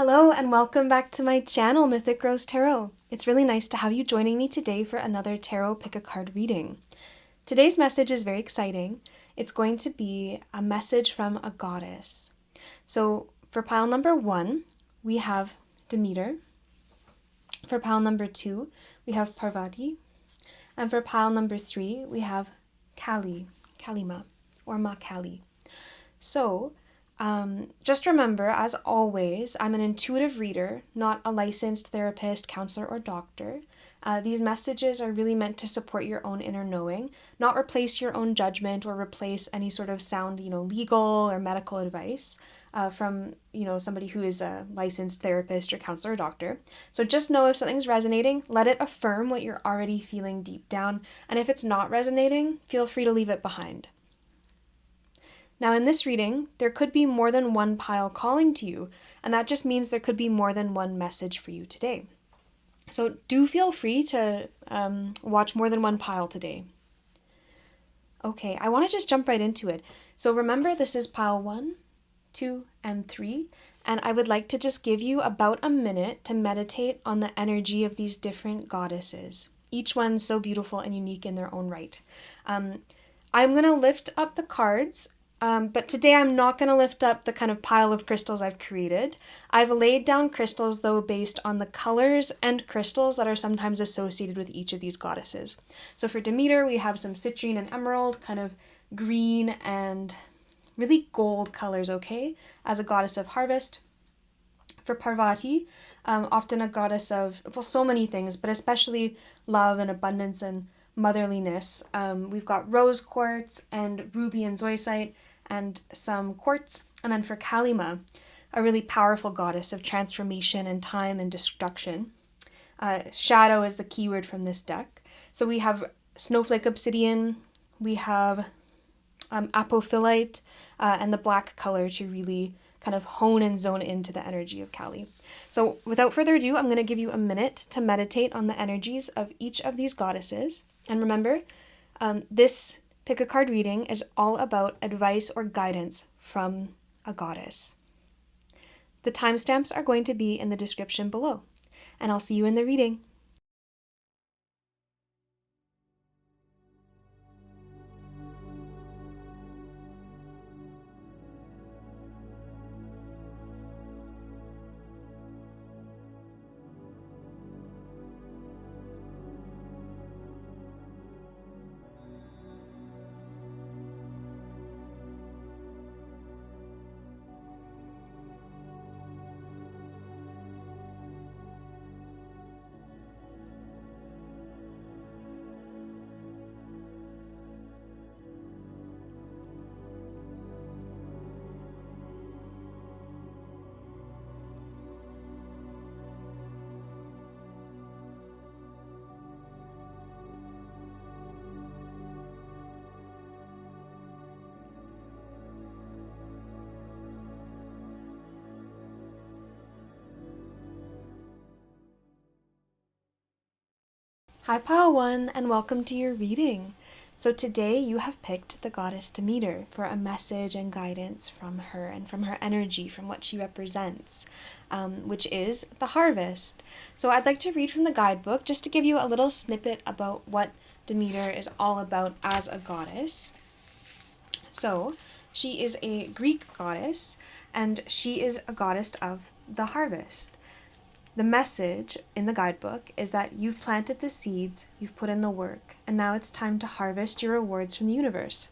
Hello and welcome back to my channel, Mythic Rose Tarot. It's really nice to have you joining me today for another tarot pick a card reading. Today's message is very exciting. It's going to be a message from a goddess. So for pile number 1, we have Demeter. For pile number 2, we have Parvati. And for pile number 3, we have Kali, Kalima, or Ma Kali. So just remember, as always, I'm an intuitive reader, not a licensed therapist, counselor, or doctor. These messages are really meant to support your own inner knowing, not replace your own judgment or replace any sort of sound, legal or medical advice from, somebody who is a licensed therapist or counselor or doctor. So just know if something's resonating, let it affirm what you're already feeling deep down. And if it's not resonating, feel free to leave it behind. Now in this reading, there could be more than one pile calling to you, and that just means there could be more than one message for you today. So do feel free to watch more than one pile today. Okay, I want to just jump right into it. So remember, this is pile 1, 2, and 3, and I would like to just give you about a minute to meditate on the energy of these different goddesses. Each one so beautiful and unique in their own right. I'm going to lift up the cards. But today I'm not going to lift up the kind of pile of crystals I've created. I've laid down crystals, though, based on the colors and crystals that are sometimes associated with each of these goddesses. So for Demeter, we have some citrine and emerald, kind of green and really gold colors, okay, as a goddess of harvest. For Parvati, often a goddess of, well, so many things, but especially love and abundance and motherliness. We've got rose quartz and ruby and zoisite and some quartz. And then for Kalima, a really powerful goddess of transformation and time and destruction. Shadow is the keyword from this deck. So we have snowflake obsidian, we have apophyllite, and the black color to really kind of hone and zone into the energy of Kali. So without further ado, I'm going to give you a minute to meditate on the energies of each of these goddesses. And remember, this pick a card reading is all about advice or guidance from a goddess. The timestamps are going to be in the description below, and I'll see you in the reading. Hi Pile 1 and welcome to your reading. So today you have picked the goddess Demeter for a message and guidance from her and from her energy, from what she represents, which is the harvest. So I'd like to read from the guidebook just to give you a little snippet about what Demeter is all about as a goddess. So she is a Greek goddess and she is a goddess of the harvest. The message in the guidebook is that you've planted the seeds, you've put in the work, and now it's time to harvest your rewards from the universe.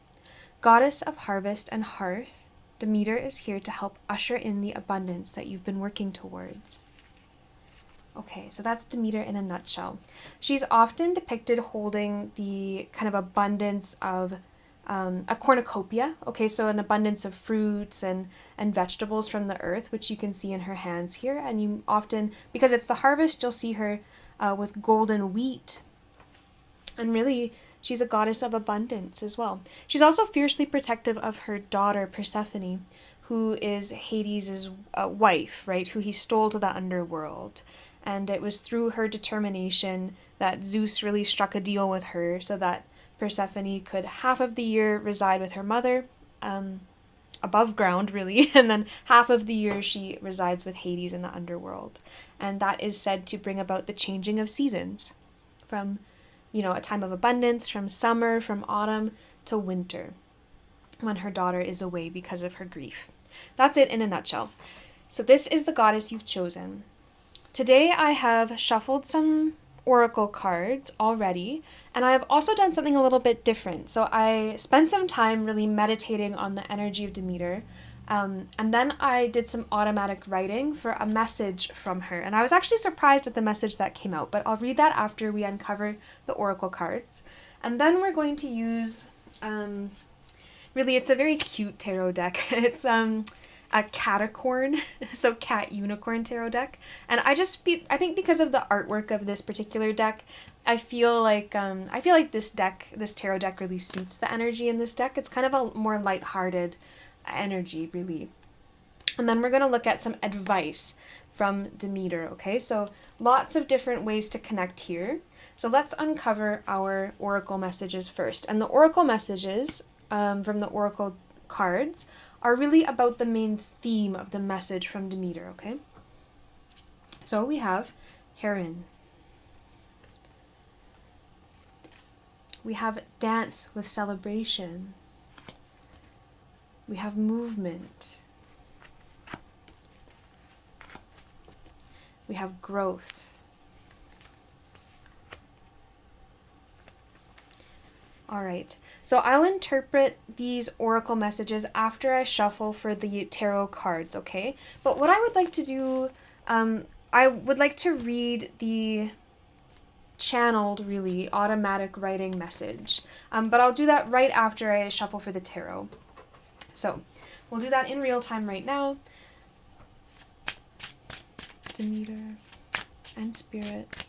Goddess of harvest and hearth, Demeter is here to help usher in the abundance that you've been working towards. Okay, so that's Demeter in a nutshell. She's often depicted holding the kind of abundance of a cornucopia, okay, so an abundance of fruits and vegetables from the earth, which you can see in her hands here. And you often, because it's the harvest, you'll see her with golden wheat. And really, she's a goddess of abundance as well. She's also fiercely protective of her daughter, Persephone, who is Hades' wife, right, who he stole to the underworld. And it was through her determination that Zeus really struck a deal with her so that Persephone could half of the year reside with her mother, above ground, really, and then half of the year she resides with Hades in the underworld. And that is said to bring about the changing of seasons from, a time of abundance, from summer, from autumn to winter, when her daughter is away because of her grief. That's it in a nutshell. So this is the goddess you've chosen. Today I have shuffled some oracle cards already, and I have also done something a little bit different. So I spent some time really meditating on the energy of Demeter, and then I did some automatic writing for a message from her. And I was actually surprised at the message that came out, but I'll read that after we uncover the oracle cards. And then we're going to use, really, it's a very cute tarot deck. It's a catacorn, so cat unicorn tarot deck. And I think because of the artwork of this particular deck, I feel like this tarot deck really suits the energy in this deck. It's kind of a more lighthearted energy, really. And then we're going to look at some advice from Demeter, okay? So lots of different ways to connect here. So let's uncover our oracle messages first. And the oracle messages from the oracle cards are really about the main theme of the message from Demeter, okay? So we have heron. We have dance with celebration. We have movement. We have growth. All right, so I'll interpret these oracle messages after I shuffle for the tarot cards, okay? But what I would like to do, I would like to read the channeled, really, automatic writing message. But I'll do that right after I shuffle for the tarot. So we'll do that in real time right now. Demeter and Spirit.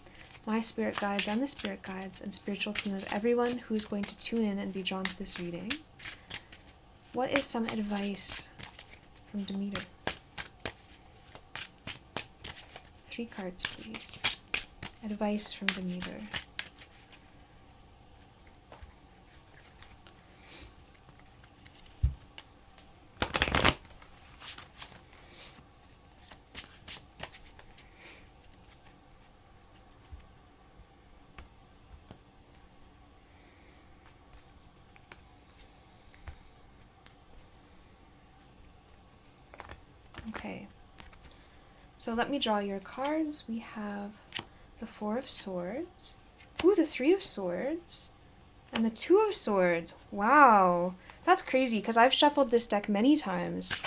My spirit guides and the spirit guides and spiritual team of everyone who's going to tune in and be drawn to this reading. What is some advice from Demeter? 3 cards, please. Advice from Demeter. Okay, so let me draw your cards. We have the 4 of Swords, the 3 of Swords, and the 2 of Swords. Wow, that's crazy because I've shuffled this deck many times.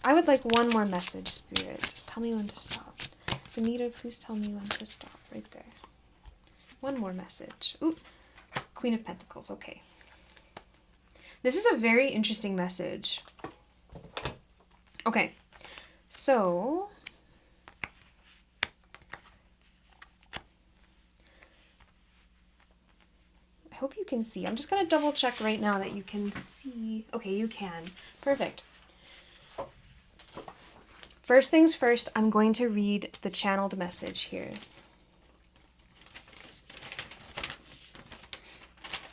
I would like one more message, Spirit. Just tell me when to stop. Demeter, please tell me when to stop. Right there. One more message. Ooh, Queen of Pentacles. Okay. This is a very interesting message. Okay, so I hope you can see. I'm just going to double check right now that you can see. Okay, you can. Perfect. First things first, I'm going to read the channeled message here.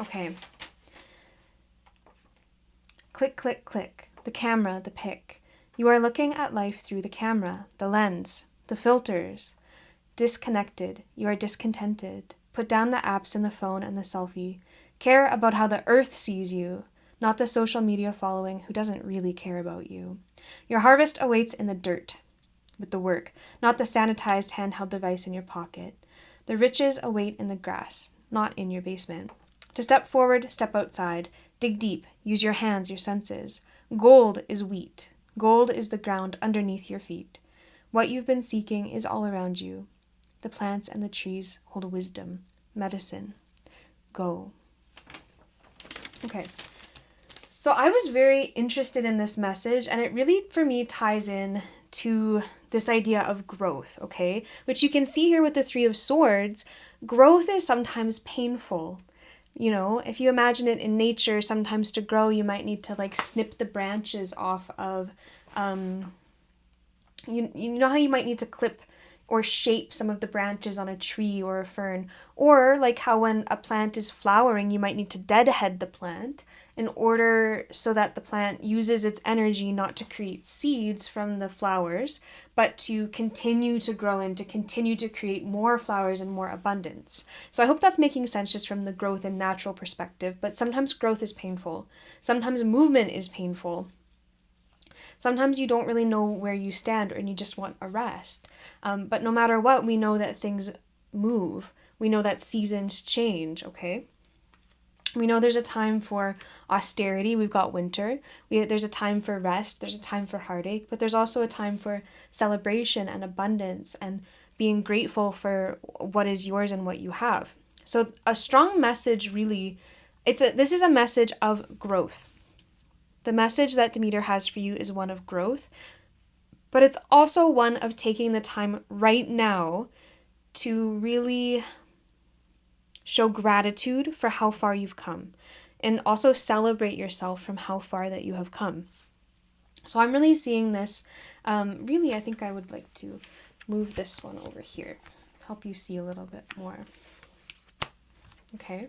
Okay. Click, click, click. The camera, the pick. You are looking at life through the camera, the lens, the filters. Disconnected. You are discontented. Put down the apps and the phone and the selfie. Care about how the earth sees you, not the social media following who doesn't really care about you. Your harvest awaits in the dirt with the work, not the sanitized handheld device in your pocket. The riches await in the grass, not in your basement. To step forward, step outside. Dig deep. Use your hands, your senses. Gold is wheat. Gold is the ground underneath your feet. What you've been seeking is all around you. The plants and the trees hold wisdom, medicine. Go. Okay. So I was very interested in this message, and it really, for me, ties in to this idea of growth, okay? Which you can see here with the 3 of Swords. Growth is sometimes painful. You know, if you imagine it in nature, sometimes to grow, you might need to like snip the branches off of, you know how you might need to clip or shape some of the branches on a tree or a fern, or like how when a plant is flowering, you might need to deadhead the plant in order so that the plant uses its energy not to create seeds from the flowers, but to continue to grow and to continue to create more flowers and more abundance. So I hope that's making sense just from the growth and natural perspective, but sometimes growth is painful. Sometimes movement is painful. Sometimes you don't really know where you stand and you just want a rest. But no matter what, we know that things move. We know that seasons change, okay? We know there's a time for austerity. We've got winter. There's a time for rest. There's a time for heartache. But there's also a time for celebration and abundance and being grateful for what is yours and what you have. So a strong message really, this is a message of growth. The message that Demeter has for you is one of growth, but it's also one of taking the time right now to really show gratitude for how far you've come and also celebrate yourself from how far that you have come. So I'm really seeing this, I think I would like to move this one over here, help you see a little bit more. Okay.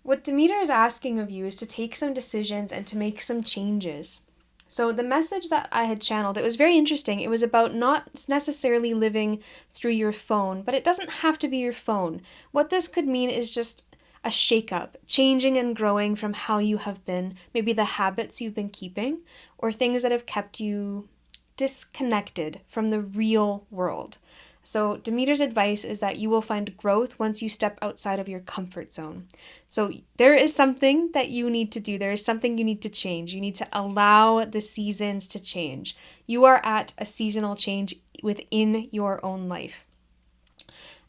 What Demeter is asking of you is to take some decisions and to make some changes. So the message that I had channeled, it was very interesting. It was about not necessarily living through your phone, but it doesn't have to be your phone. What this could mean is just a shakeup, changing and growing from how you have been, maybe the habits you've been keeping, or things that have kept you disconnected from the real world. So Demeter's advice is that you will find growth once you step outside of your comfort zone. So there is something that you need to do. There is something you need to change. You need to allow the seasons to change. You are at a seasonal change within your own life.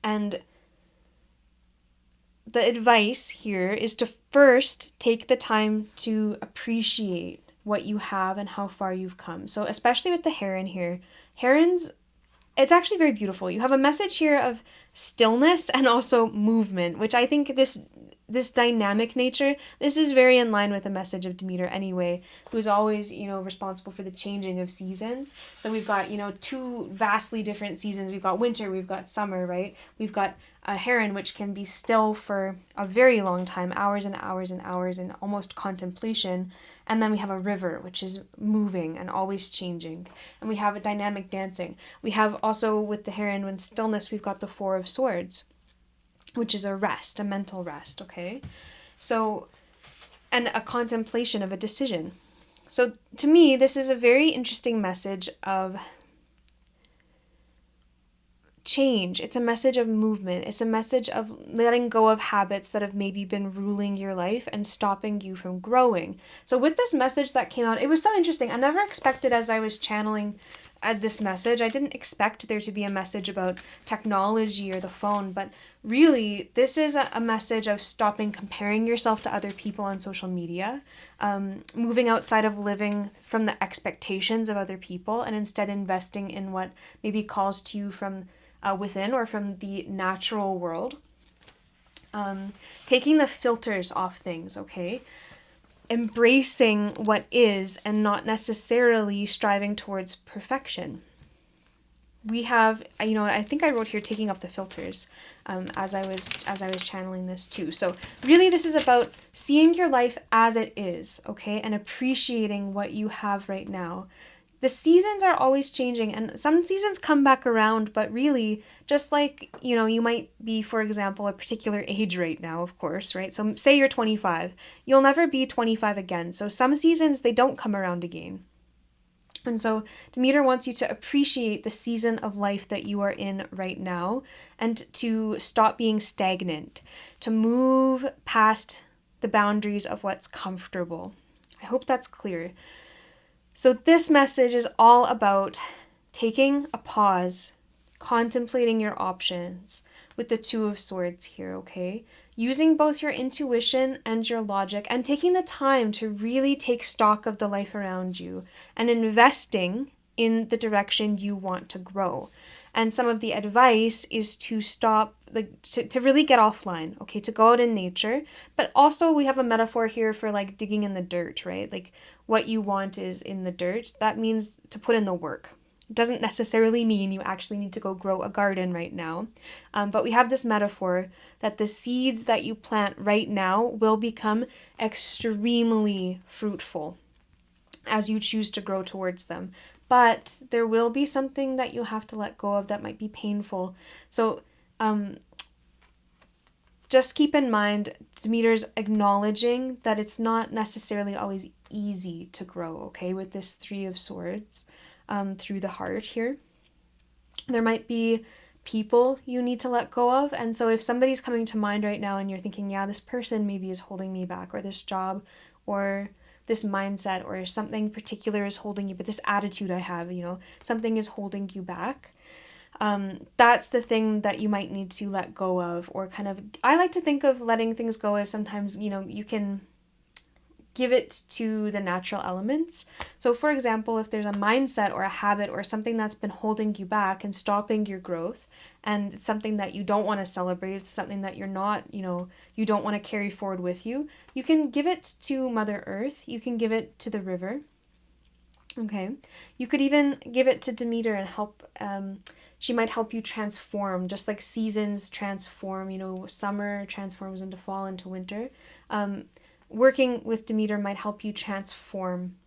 And the advice here is to first take the time to appreciate what you have and how far you've come. So especially with the heron here, herons, it's actually very beautiful. You have a message here of stillness and also movement, which I think this dynamic nature, this is very in line with the message of Demeter anyway, who's always, responsible for the changing of seasons. So we've got, two vastly different seasons. We've got winter, we've got summer, right? We've got a heron, which can be still for a very long time, hours and hours and hours in almost contemplation. And then we have a river, which is moving and always changing. And we have a dynamic dancing. We have also with the heron, when stillness, we've got the Four of Swords, which is a rest, a mental rest, okay? So, and a contemplation of a decision. So to me, this is a very interesting message of change. It's a message of movement. It's a message of letting go of habits that have maybe been ruling your life and stopping you from growing. So with this message that came out, it was so interesting. I never expected, as I was channeling this message, I didn't expect there to be a message about technology or the phone, but really this is a message of stopping comparing yourself to other people on social media, moving outside of living from the expectations of other people and instead investing in what maybe calls to you from within or from the natural world. Taking the filters off things, okay? Embracing what is and not necessarily striving towards perfection. We have, I think I wrote here taking off the filters as I was channeling this too. So really this is about seeing your life as it is, okay? And appreciating what you have right now. The seasons are always changing and some seasons come back around, but really just like, you might be, for example, a particular age right now, of course, right? So say you're 25, you'll never be 25 again. So some seasons, they don't come around again. And so Demeter wants you to appreciate the season of life that you are in right now and to stop being stagnant, to move past the boundaries of what's comfortable. I hope that's clear. So this message is all about taking a pause, contemplating your options with the Two of Swords here, okay? Using both your intuition and your logic and taking the time to really take stock of the life around you and investing in the direction you want to grow. And some of the advice is to stop, to really get offline, okay, to go out in nature. But also we have a metaphor here for like digging in the dirt, right? Like what you want is in the dirt. That means to put in the work. It doesn't necessarily mean you actually need to go grow a garden right now. But we have this metaphor that the seeds that you plant right now will become extremely fruitful as you choose to grow towards them. But there will be something that you have to let go of that might be painful. So just keep in mind, Demeter's acknowledging that it's not necessarily always easy to grow, okay, with this Three of Swords through the heart here. There might be people you need to let go of. And so if somebody's coming to mind right now and you're thinking, yeah, this person maybe is holding me back, or this job, or this mindset, or something particular is holding you, but this attitude I have, something is holding you back. That's the thing that you might need to let go of, or kind of, I like to think of letting things go as sometimes, you can give it to the natural elements. So for example, if there's a mindset or a habit or something that's been holding you back and stopping your growth, and it's something that you don't want to celebrate, it's something that you're not, you don't want to carry forward with you, you can give it to Mother Earth, you can give it to the river. Okay. You could even give it to Demeter and help, she might help you transform, just like seasons transform, summer transforms into fall, into winter. Working with Demeter might help you transform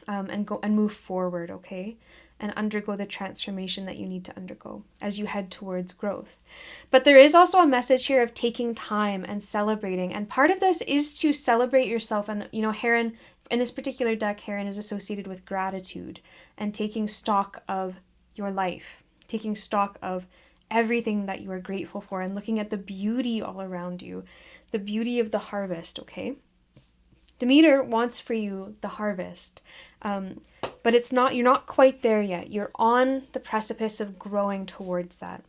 and go and move forward, okay? And undergo the transformation that you need to undergo as you head towards growth. But there is also a message here of taking time and celebrating. And part of this is to celebrate yourself. And, Heron, in this particular deck, Heron is associated with gratitude and taking stock of your life, taking stock of everything that you are grateful for and looking at the beauty all around you, the beauty of the harvest, okay? Demeter wants for you the harvest, but you're not quite there yet. You're on the precipice of growing towards that.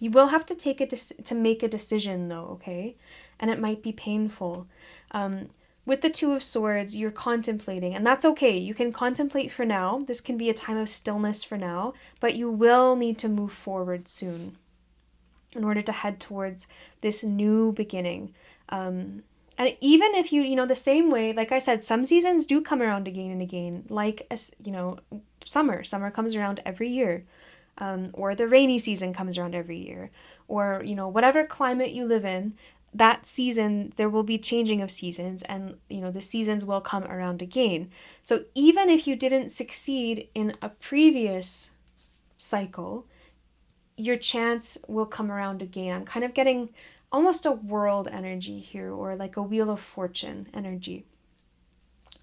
You will have to make a decision though, okay? And it might be painful. With the Two of Swords, you're contemplating, and that's okay. You can contemplate for now. This can be a time of stillness for now, but you will need to move forward soon in order to head towards this new beginning. And even if the same way, like I said, some seasons do come around again and again, like, summer comes around every year, or the rainy season comes around every year, or, whatever climate you live in, that season, there will be changing of seasons, and, the seasons will come around again. So even if you didn't succeed in a previous cycle, your chance will come around again. I'm kind of getting almost a world energy here, or like a Wheel of Fortune energy.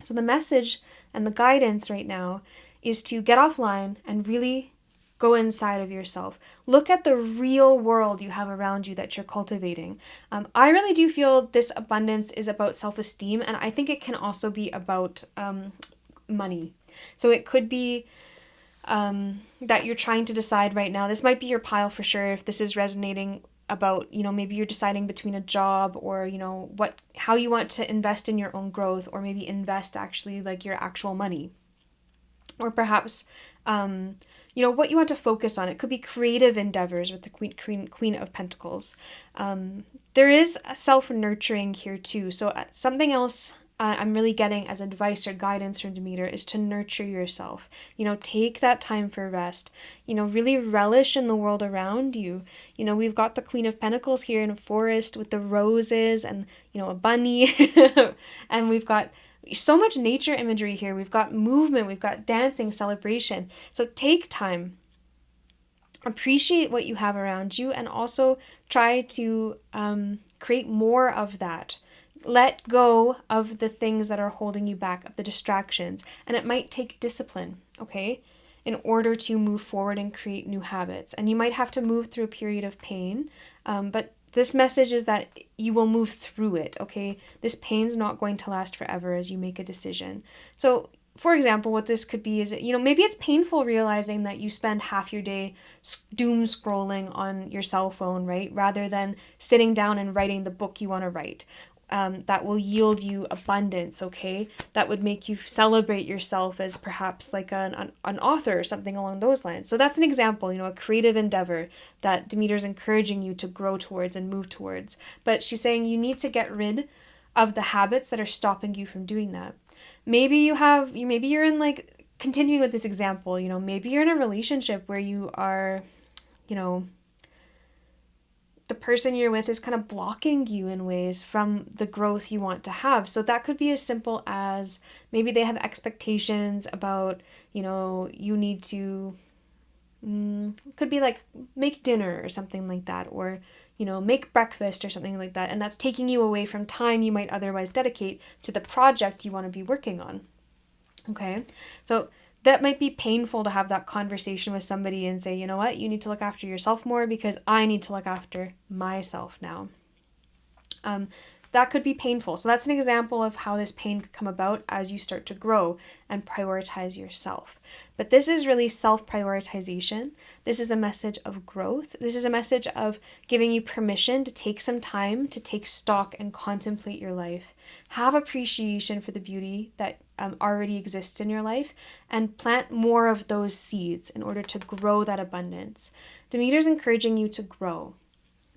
So the message and the guidance right now is to get offline and really go inside of yourself. Look at the real world you have around you that you're cultivating. I really do feel this abundance is about self-esteem, and I think it can also be about money. So it could be that you're trying to decide right now. This might be your pile for sure if this is resonating about, maybe you're deciding between a job or, how you want to invest in your own growth, or maybe invest actually like your actual money. Or perhaps, what you want to focus on. It could be creative endeavors with the Queen of Pentacles. There is self-nurturing here too. So something else I'm really getting as advice or guidance from Demeter is to nurture yourself. Take that time for rest. Really relish in the world around you. We've got the Queen of Pentacles here in a forest with the roses and, a bunny. And we've got so much nature imagery here. We've got movement, we've got dancing, celebration. So take time. Appreciate what you have around you, and also try to create more of that. Let go of the things that are holding you back, of the distractions. And it might take discipline, okay, in order to move forward and create new habits. And you might have to move through a period of pain, but this message is that you will move through it, okay? This pain's not going to last forever as you make a decision. So, for example, what this could be is, maybe it's painful realizing that you spend half your day doom scrolling on your cell phone, right? Rather than sitting down and writing the book you want to write. That will yield you abundance, okay? That would make you celebrate yourself as perhaps like an author or something along those lines. So that's an example, a creative endeavor that Demeter's encouraging you to grow towards and move towards. But she's saying you need to get rid of the habits that are stopping you from doing that. Maybe you're in like continuing with this example, maybe you're in a relationship where you are, the person you're with is kind of blocking you in ways from the growth you want to have. So that could be as simple as maybe they have expectations about, you need to, could be like make dinner or something like that, or, make breakfast or something like that. And that's taking you away from time you might otherwise dedicate to the project you want to be working on. Okay. So that might be painful to have that conversation with somebody and say, you know what, you need to look after yourself more because I need to look after myself now. That could be painful. So that's an example of how this pain could come about as you start to grow and prioritize yourself. But this is really self-prioritization. This is a message of growth. This is a message of giving you permission to take some time to take stock and contemplate your life. Have appreciation for the beauty that already exists in your life and plant more of those seeds in order to grow that abundance. Demeter's encouraging you to grow.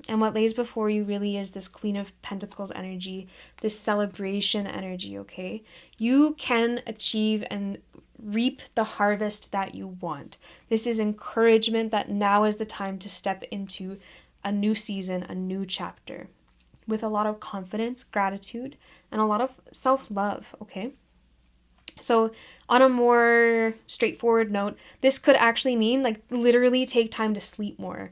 And what lays before you really is this Queen of Pentacles energy, this celebration energy, okay? You can achieve and reap the harvest that you want. This is encouragement that now is the time to step into a new season, a new chapter, with a lot of confidence, gratitude, and a lot of self-love, okay? So on a more straightforward note, this could actually mean like literally take time to sleep more.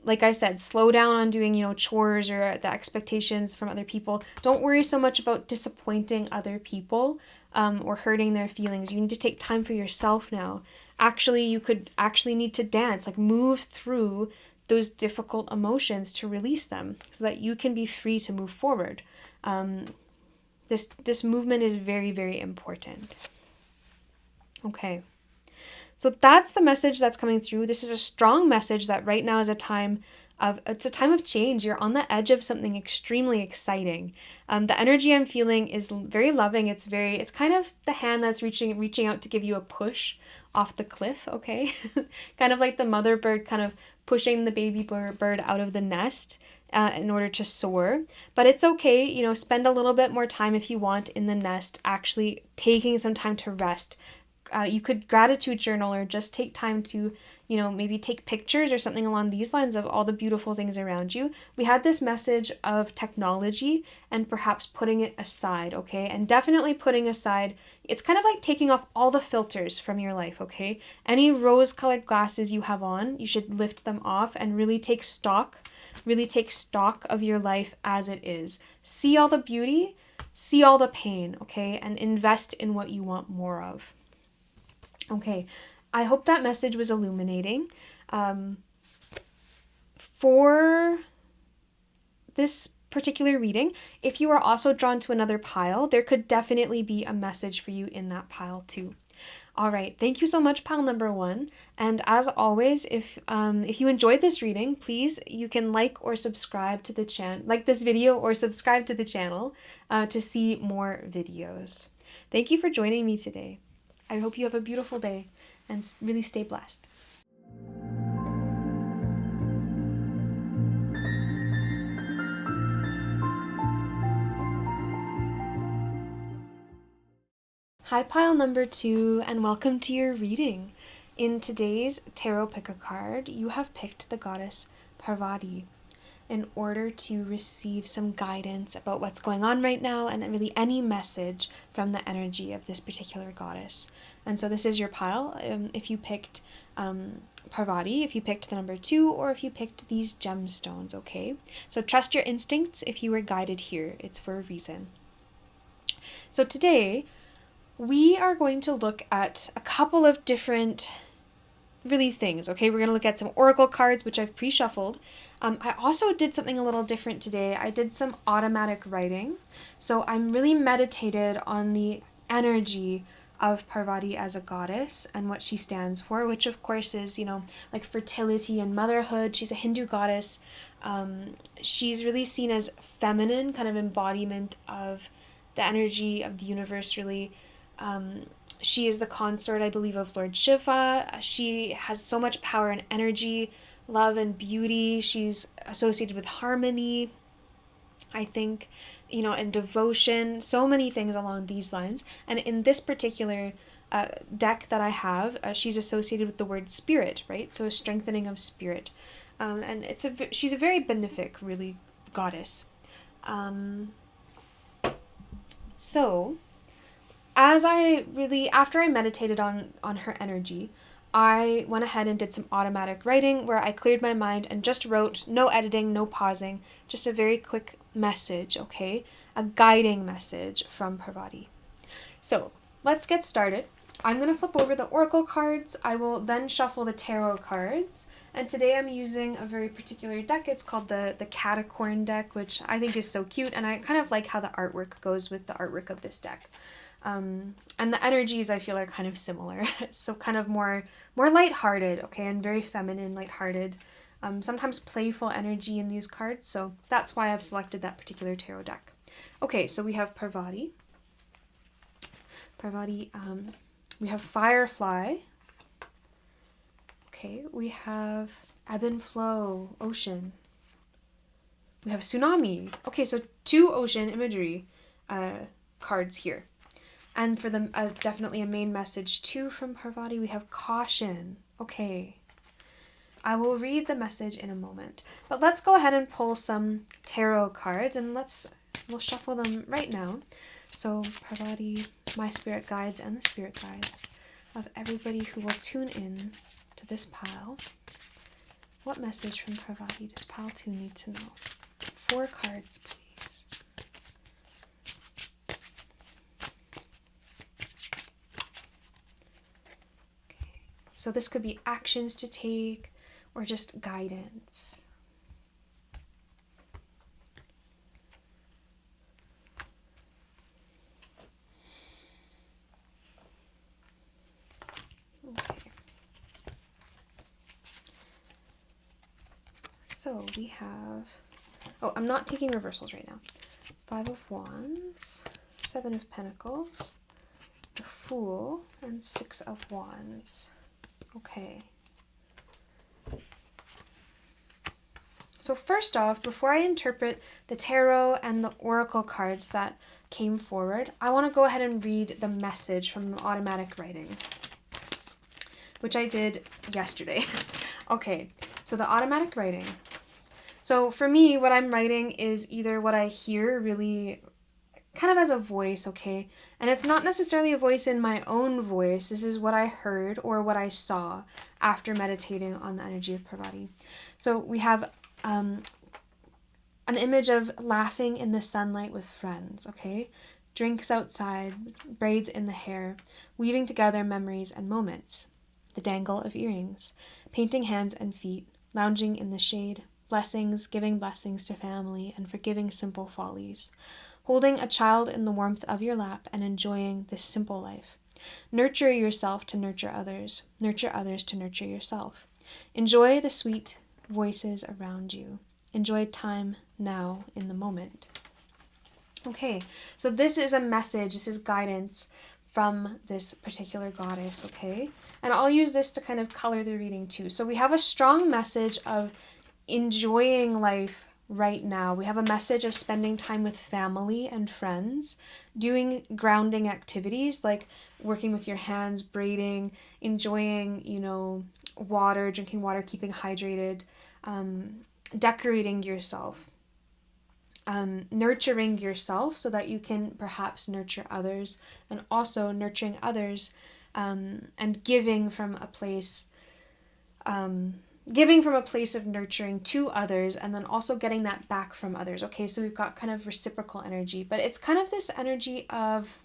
Like I said, slow down on doing, chores or the expectations from other people. Don't worry so much about disappointing other people or hurting their feelings. You need to take time for yourself now. Actually, you could actually need to dance, like move through those difficult emotions to release them so that you can be free to move forward. This movement is very, very important. Okay. So that's the message that's coming through. This is a strong message that right now is a time of change. You're on the edge of something extremely exciting. The energy I'm feeling is very loving. It's kind of the hand that's reaching out to give you a push off the cliff, okay? Kind of like the mother bird kind of pushing the baby bird out of the nest in order to soar. But it's okay, spend a little bit more time if you want in the nest, actually taking some time to rest. You could gratitude journal or just take time to, maybe take pictures or something along these lines of all the beautiful things around you. We had this message of technology and perhaps putting it aside, okay? And definitely putting aside, it's kind of like taking off all the filters from your life, okay? Any rose-colored glasses you have on, you should lift them off and really take stock of your life as it is. See all the beauty, see all the pain, okay? And invest in what you want more of. Okay, I hope that message was illuminating. For this particular reading, if you are also drawn to another pile, there could definitely be a message for you in that pile too. All right, thank you so much, pile number 1. And as always, if you enjoyed this reading, please, you can like or subscribe to the channel, like this video or subscribe to the channel to see more videos. Thank you for joining me today. I hope you have a beautiful day and really stay blessed. Hi, pile number 2, and welcome to your reading. In today's tarot pick a card, you have picked the goddess Parvati in order to receive some guidance about what's going on right now and really any message from the energy of this particular goddess. And so this is your pile. If you picked Parvati, if you picked the number 2, or if you picked these gemstones, okay? So trust your instincts if you were guided here. It's for a reason. So today, we are going to look at a couple of different things, okay? We're going to look at some oracle cards, which I've pre-shuffled. I also did something a little different today. I did some automatic writing. So I'm really meditated on the energy of Parvati as a goddess and what she stands for, which of course is, like fertility and motherhood. She's a Hindu goddess. She's really seen as feminine, kind of embodiment of the energy of the universe, really. She is the consort, I believe, of Lord Shiva. She has so much power and energy, love and beauty. She's associated with harmony, I think, and devotion, so many things along these lines. And in this particular deck that I have, she's associated with the word spirit, right? So a strengthening of spirit. And she's a very benefic, really, goddess. So after I meditated on her energy, I went ahead and did some automatic writing where I cleared my mind and just wrote, no editing, no pausing, just a very quick message, okay? A guiding message from Parvati. So let's get started. I'm going to flip over the oracle cards. I will then shuffle the tarot cards. And today I'm using a very particular deck. It's called the Catacorn deck, which I think is so cute. And I kind of like how the artwork goes with the artwork of this deck. And the energies I feel are kind of similar. So kind of more lighthearted, okay, and very feminine, lighthearted. Sometimes playful energy in these cards. So that's why I've selected that particular tarot deck. Okay, so we have Parvati. We have Firefly. Okay, we have Ebb and Flow, Ocean. We have Tsunami. Okay, so 2 ocean imagery cards here. And for the definitely a main message too from Parvati, we have Caution. Okay. I will read the message in a moment. But let's go ahead and pull some tarot cards and we'll shuffle them right now. So Parvati, my spirit guides, and the spirit guides of everybody who will tune in to this pile. What message from Parvati does pile 2 need to know? 4 cards, please. Okay. So this could be actions to take or just guidance. So we have, I'm not taking reversals right now. 5 of Wands, 7 of Pentacles, the Fool, and 6 of Wands. Okay. So first off, before I interpret the tarot and the oracle cards that came forward, I want to go ahead and read the message from the automatic writing, which I did yesterday. Okay, so the automatic writing. So for me, what I'm writing is either what I hear really kind of as a voice, okay? And it's not necessarily a voice in my own voice. This is what I heard or what I saw after meditating on the energy of Parvati. So we have an image of laughing in the sunlight with friends, okay? Drinks outside, braids in the hair, weaving together memories and moments. The dangle of earrings, painting hands and feet, lounging in the shade, blessings, giving blessings to family, and forgiving simple follies. Holding a child in the warmth of your lap and enjoying this simple life. Nurture yourself to nurture others to nurture yourself. Enjoy the sweet voices around you. Enjoy time now in the moment. Okay, so this is a message, this is guidance from this particular goddess, okay? And I'll use this to kind of color the reading too. So we have a strong message of enjoying life right now. We have a message of spending time with family and friends, doing grounding activities like working with your hands, braiding, enjoying, water, drinking water, keeping hydrated, decorating yourself, nurturing yourself so that you can perhaps nurture others, and also nurturing others and giving from a place of nurturing to others, and then also getting that back from others. Okay, so we've got kind of reciprocal energy, but it's kind of this energy of,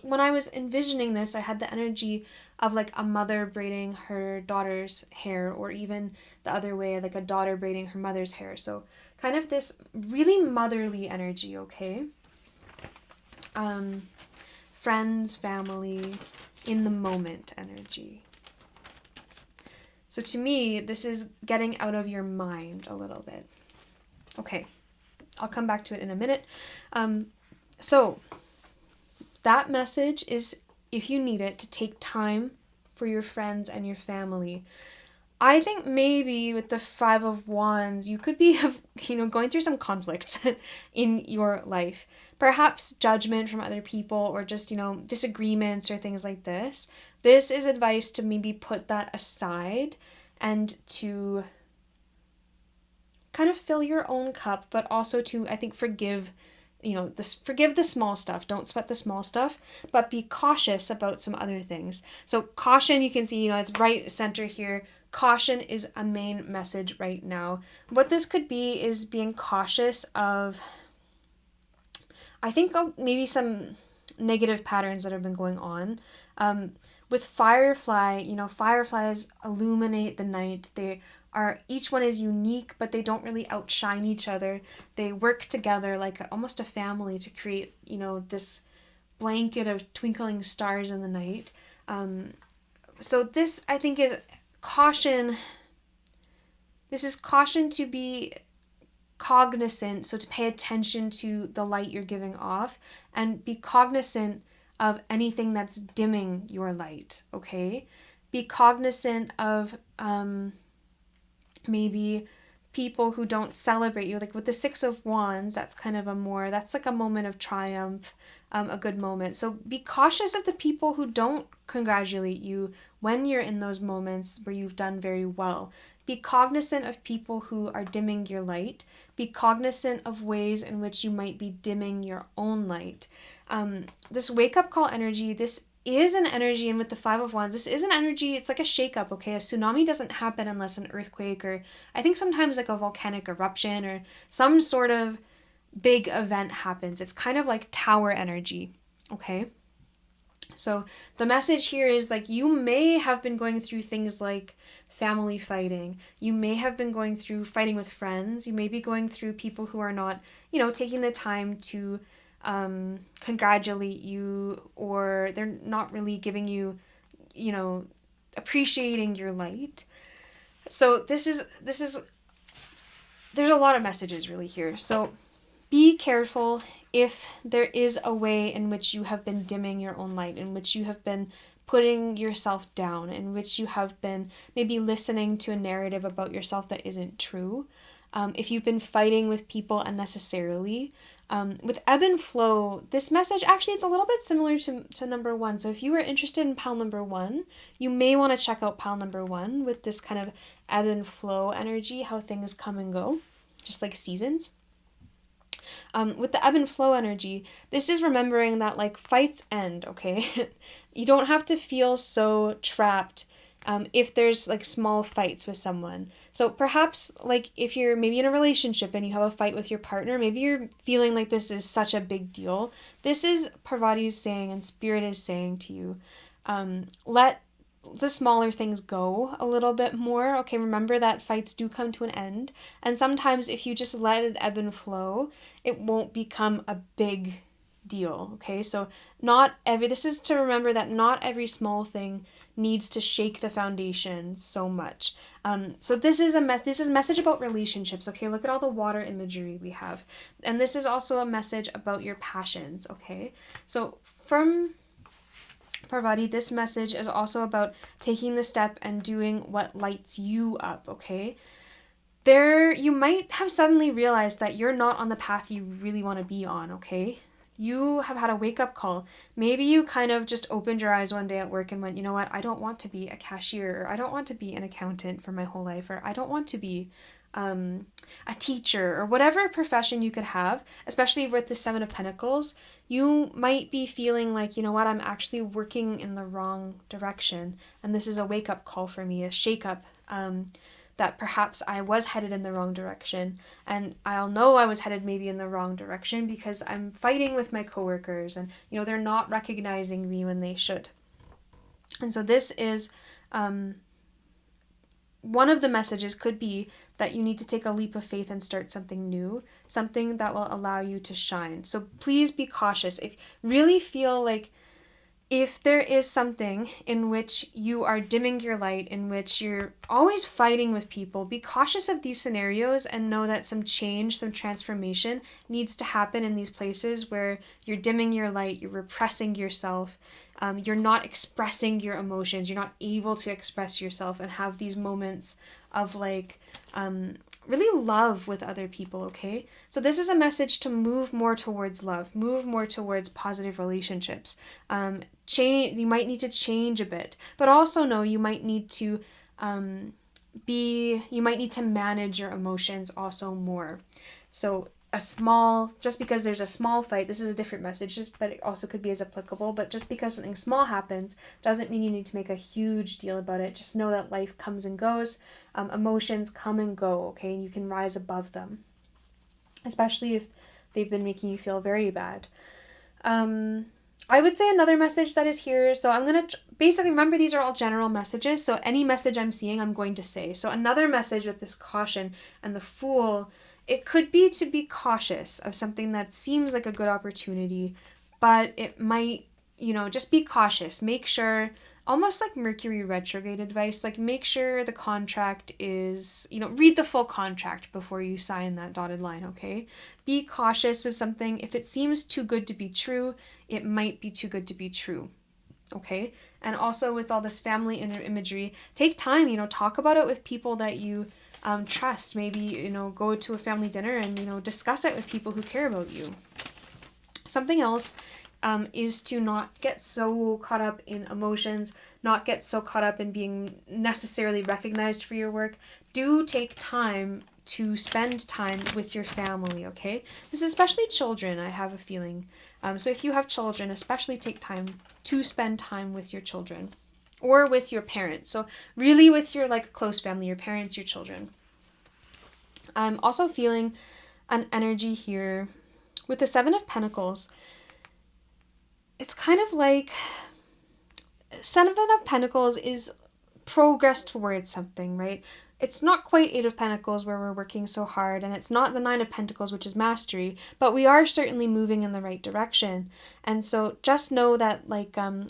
when I was envisioning this, I had the energy of like a mother braiding her daughter's hair, or even the other way, like a daughter braiding her mother's hair. So kind of this really motherly energy, okay? Friends, family, in the moment energy. So to me, this is getting out of your mind a little bit. Okay, I'll come back to it in a minute. So that message is, if you need it, to take time for your friends and your family. I think maybe with the Five of Wands, you could be, going through some conflict in your life. Perhaps judgment from other people or just, disagreements or things like this. This is advice to maybe put that aside and to kind of fill your own cup, but also to, I think, forgive forgive the small stuff. Don't sweat the small stuff, but be cautious about some other things. So caution, you can see, it's right center here. Caution is a main message right now. What this could be is being cautious of, I think, maybe some negative patterns that have been going on. With Firefly, fireflies illuminate the night. Each one is unique, but they don't really outshine each other. They work together like almost a family to create, this blanket of twinkling stars in the night. So this, I think, is caution. This is caution to be cognizant, so to pay attention to the light you're giving off and be cognizant of anything that's dimming your light, okay? Be cognizant of maybe people who don't celebrate you. Like with the Six of Wands, that's kind of that's like a moment of triumph, a good moment. So be cautious of the people who don't congratulate you when you're in those moments where you've done very well. Be cognizant of people who are dimming your light. Be cognizant of ways in which you might be dimming your own light. This wake-up call energy, this is an energy, and with the Five of Wands, this is an energy, it's like a shake-up, okay? A tsunami doesn't happen unless an earthquake or I think sometimes like a volcanic eruption or some sort of big event happens. It's kind of like tower energy, okay? So the message here is like you may have been going through things like family fighting. You may have been going through fighting with friends. You may be going through people who are not, taking the time to congratulate you, or they're not really giving you, appreciating your light. So there's a lot of messages really here. So be careful if there is a way in which you have been dimming your own light, in which you have been putting yourself down, in which you have been maybe listening to a narrative about yourself that isn't true. If you've been fighting with people unnecessarily. With ebb and flow, this message actually is a little bit similar to number one. So if you were interested in pile number one, you may want to check out pile number one with this kind of ebb and flow energy, how things come and go, just like seasons. With the ebb and flow energy, this is remembering that like fights end, okay? You don't have to feel so trapped if there's like small fights with someone. So perhaps like if you're maybe in a relationship and you have a fight with your partner, maybe you're feeling like this is such a big deal. This is Parvati's saying and Spirit is saying to you, let the smaller things go a little bit more. Okay, remember that fights do come to an end. And sometimes if you just let it ebb and flow, it won't become a big deal. Okay, so this is to remember that not every small thing needs to shake the foundation so much. So this is a message about relationships. Okay, look at all the water imagery we have. And this is also a message about your passions. Okay, so from Parvati, this message is also about taking the step and doing what lights you up, okay? You might have suddenly realized that you're not on the path you really want to be on, okay? You have had a wake-up call. Maybe you kind of just opened your eyes one day at work and went, you know what, I don't want to be a cashier, or I don't want to be an accountant for my whole life, or I don't want to be a teacher, or whatever profession you could have, especially with the Seven of Pentacles. You might be feeling like, you know what, I'm actually working in the wrong direction. And this is a wake-up call for me, a shake-up, that perhaps I was headed in the wrong direction. And I'll know I was headed maybe in the wrong direction because I'm fighting with my coworkers and, they're not recognizing me when they should. And so this is, one of the messages could be that you need to take a leap of faith and start something new, something that will allow you to shine. So please be cautious. If you really feel like if there is something in which you are dimming your light, in which you're always fighting with people, be cautious of these scenarios and know that some change, some transformation needs to happen in these places where you're dimming your light, you're repressing yourself, you're not expressing your emotions, you're not able to express yourself and have these moments of like, really love with other people, okay? So this is a message to move more towards love, move more towards positive relationships. Change. You might need to change a bit, but also know you might need to you might need to manage your emotions also more. So just because there's a small fight, this is a different message, but it also could be as applicable, but just because something small happens doesn't mean you need to make a huge deal about it. Just know that life comes and goes, emotions come and go, okay, and you can rise above them, especially if they've been making you feel very bad. I would say another message that is here, so I'm going to basically, remember these are all general messages, so any message I'm seeing I'm going to say. So another message with this caution and the Fool, it could be to be cautious of something that seems like a good opportunity, but it might, just be cautious. Make sure, almost like Mercury retrograde advice, like make sure the contract is, read the full contract before you sign that dotted line, okay? Be cautious of something. If it seems too good to be true, it might be too good to be true, okay? And also with all this family imagery, take time, talk about it with people that you trust. Maybe, go to a family dinner and, discuss it with people who care about you. Something else is to not get so caught up in emotions, not get so caught up in being necessarily recognized for your work. Do take time to spend time with your family, okay? This is especially children, I have a feeling. So if you have children, especially take time to spend time with your children or with your parents. So really with your close family, your parents, your children. I'm also feeling an energy here with the Seven of Pentacles. It's kind of like Seven of Pentacles is progress towards something, right? It's not quite Eight of Pentacles where we're working so hard, and it's not the Nine of Pentacles, which is mastery, but we are certainly moving in the right direction. And so just know that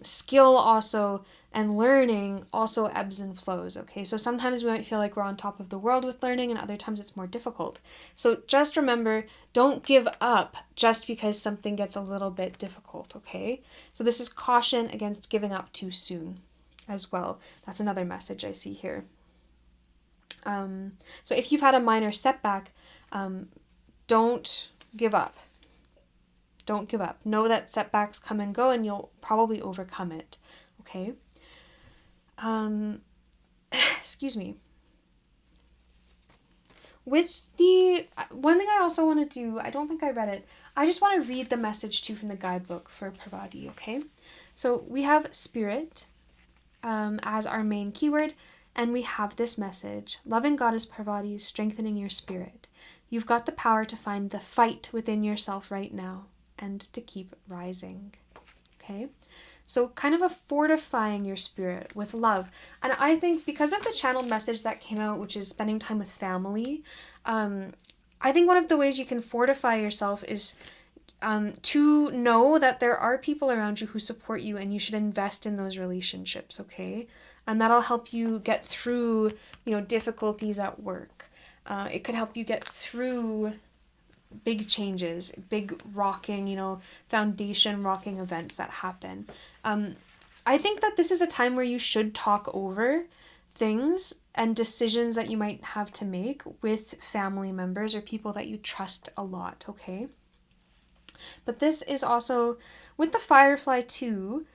skill also and learning also ebbs and flows, okay? So sometimes we might feel like we're on top of the world with learning, and other times it's more difficult. So just remember, don't give up just because something gets a little bit difficult, okay? So this is caution against giving up too soon as well. That's another message I see here. So if you've had a minor setback, don't give up. Don't give up. Know that setbacks come and go and you'll probably overcome it. Okay? Excuse me. With the one thing I also want to do, I don't think I read it. I just want to read the message too from the guidebook for Parvati, okay? So we have spirit as our main keyword. And we have this message: loving Goddess Parvati is strengthening your spirit. You've got the power to find the fight within yourself right now and to keep rising. Okay? So kind of a fortifying your spirit with love. And I think because of the channeled message that came out, which is spending time with family, I think one of the ways you can fortify yourself is to know that there are people around you who support you, and you should invest in those relationships, okay? And that'll help you get through, difficulties at work. It could help you get through big changes, big rocking, foundation rocking events that happen. I think that this is a time where you should talk over things and decisions that you might have to make with family members or people that you trust a lot, okay? But this is also, with the Firefly too,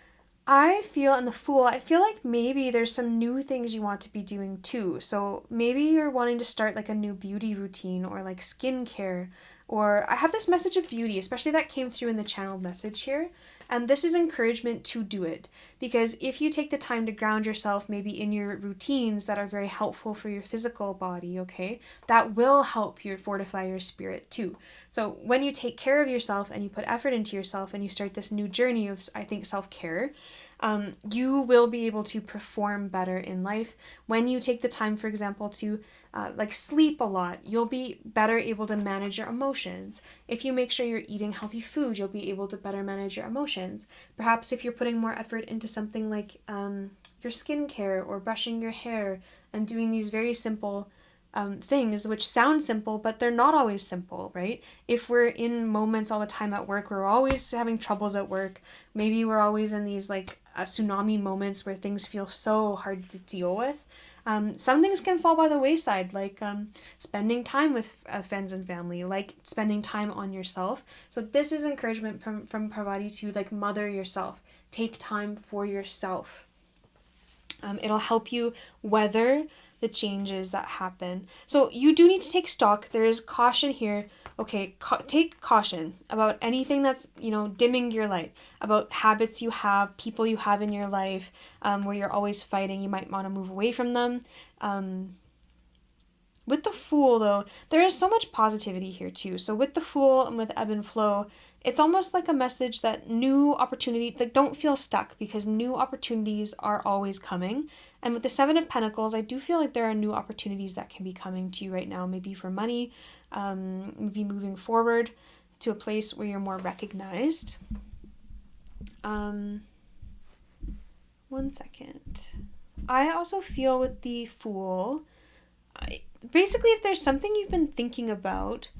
I feel, and the Fool, I feel like maybe there's some new things you want to be doing too. So maybe you're wanting to start a new beauty routine or skincare, or I have this message of beauty, especially that came through in the channeled message here. And this is encouragement to do it, because if you take the time to ground yourself maybe in your routines that are very helpful for your physical body, okay, that will help you fortify your spirit too. So when you take care of yourself and you put effort into yourself and you start this new journey of, I think, self-care, you will be able to perform better in life. When you take the time, for example, to sleep a lot, you'll be better able to manage your emotions. If you make sure you're eating healthy food, you'll be able to better manage your emotions. Perhaps if you're putting more effort into something like your skincare or brushing your hair and doing these very simple things, which sound simple, but they're not always simple, right? If we're in moments all the time at work, we're always having troubles at work. Maybe we're always in these tsunami moments where things feel so hard to deal with. Some things can fall by the wayside, like spending time with friends and family, like spending time on yourself. So this is encouragement from Parvati to mother yourself. Take time for yourself. It'll help you weather the changes that happen. So you do need to take stock. There is caution here. Okay, take caution about anything that's, dimming your light, about habits you have, people you have in your life, where you're always fighting. You might want to move away from them. With the Fool, though, there is so much positivity here, too. So with the Fool and with Ebb and Flow, it's almost like a message that new opportunity, don't feel stuck, because new opportunities are always coming. And with the Seven of Pentacles, I do feel like there are new opportunities that can be coming to you right now, maybe for money, maybe moving forward to a place where you're more recognized. 1 second. I also feel with the Fool, basically, if there's something you've been thinking about,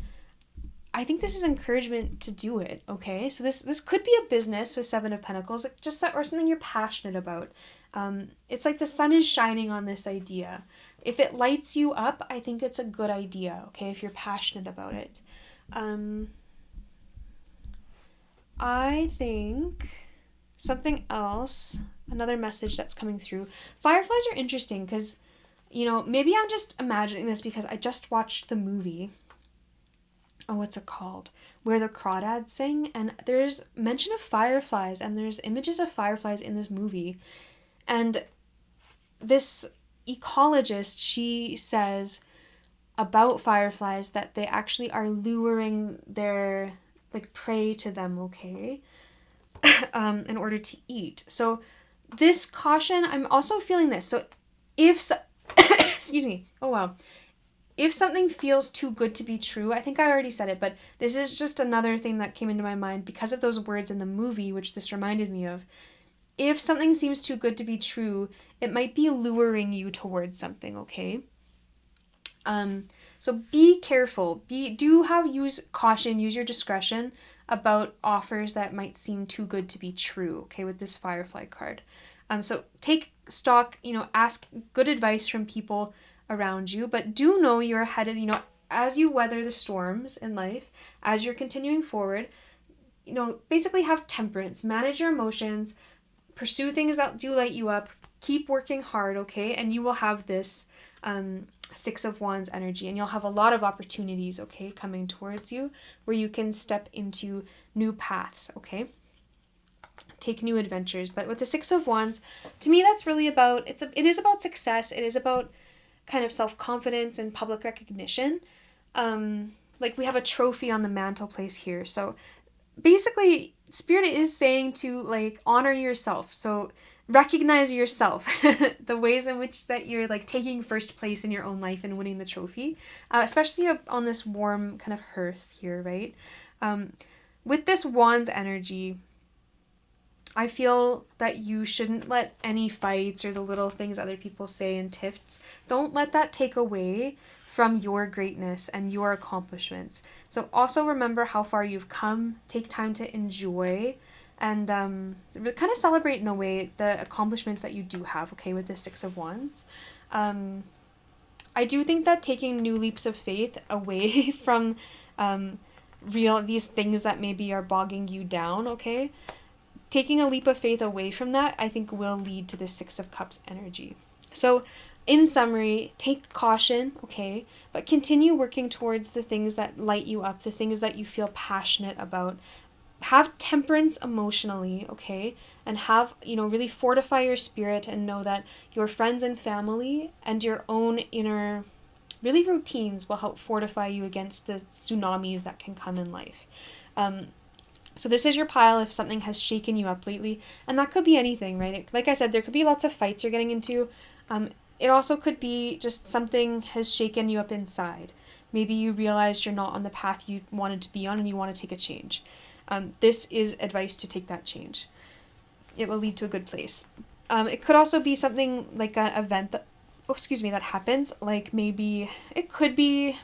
I think this is encouragement to do it, okay? So this could be a business with Seven of Pentacles, or something you're passionate about. It's like the sun is shining on this idea. If it lights you up, I think it's a good idea, okay, if you're passionate about it. I think something else, another message that's coming through. Fireflies are interesting because, maybe I'm just imagining this because I just watched the movie. Oh, what's it called? Where the crawdads sing, and there's mention of fireflies, and there's images of fireflies in this movie. And this ecologist, she says about fireflies that they actually are luring their prey to them, okay? In order to eat. So this caution, I'm also feeling this. So excuse me. Oh, wow. If something feels too good to be true, I think I already said it, but this is just another thing that came into my mind because of those words in the movie, which this reminded me of. If something seems too good to be true, it might be luring you towards something, okay? So be careful. Use caution, use your discretion about offers that might seem too good to be true, okay, with this Firefly card. So take stock, ask good advice from people around you, but do know you're headed, as you weather the storms in life, as you're continuing forward, basically have temperance, manage your emotions, pursue things that do light you up, keep working hard, okay, and you will have this Six of Wands energy, and you'll have a lot of opportunities, okay, coming towards you where you can step into new paths, okay, take new adventures. But with the Six of Wands, to me, that's really about, it is about success, it is about kind of self-confidence and public recognition. We have a trophy on the mantelpiece here. So basically, Spirit is saying to honor yourself. So recognize yourself, the ways in which that you're taking first place in your own life and winning the trophy, especially on this warm kind of hearth here, right? With this Wands energy, I feel that you shouldn't let any fights or the little things other people say and tiffs, don't let that take away from your greatness and your accomplishments. So also remember how far you've come, take time to enjoy, and kind of celebrate in a way the accomplishments that you do have, okay, with the Six of Wands. I do think that taking new leaps of faith away from these things that maybe are bogging you down, okay, taking a leap of faith away from that, I think will lead to the Six of Cups energy. So in summary, take caution, okay, but continue working towards the things that light you up, the things that you feel passionate about. Have temperance emotionally, okay, and have, really fortify your spirit and know that your friends and family and your own inner, really, routines will help fortify you against the tsunamis that can come in life. So this is your pile if something has shaken you up lately, and that could be anything, right? Like I said, there could be lots of fights you're getting into. It also could be just something has shaken you up inside. Maybe you realized you're not on the path you wanted to be on and you want to take a change. This is advice to take that change. It will lead to a good place. It could also be something like an event that, that happens. Like maybe it could be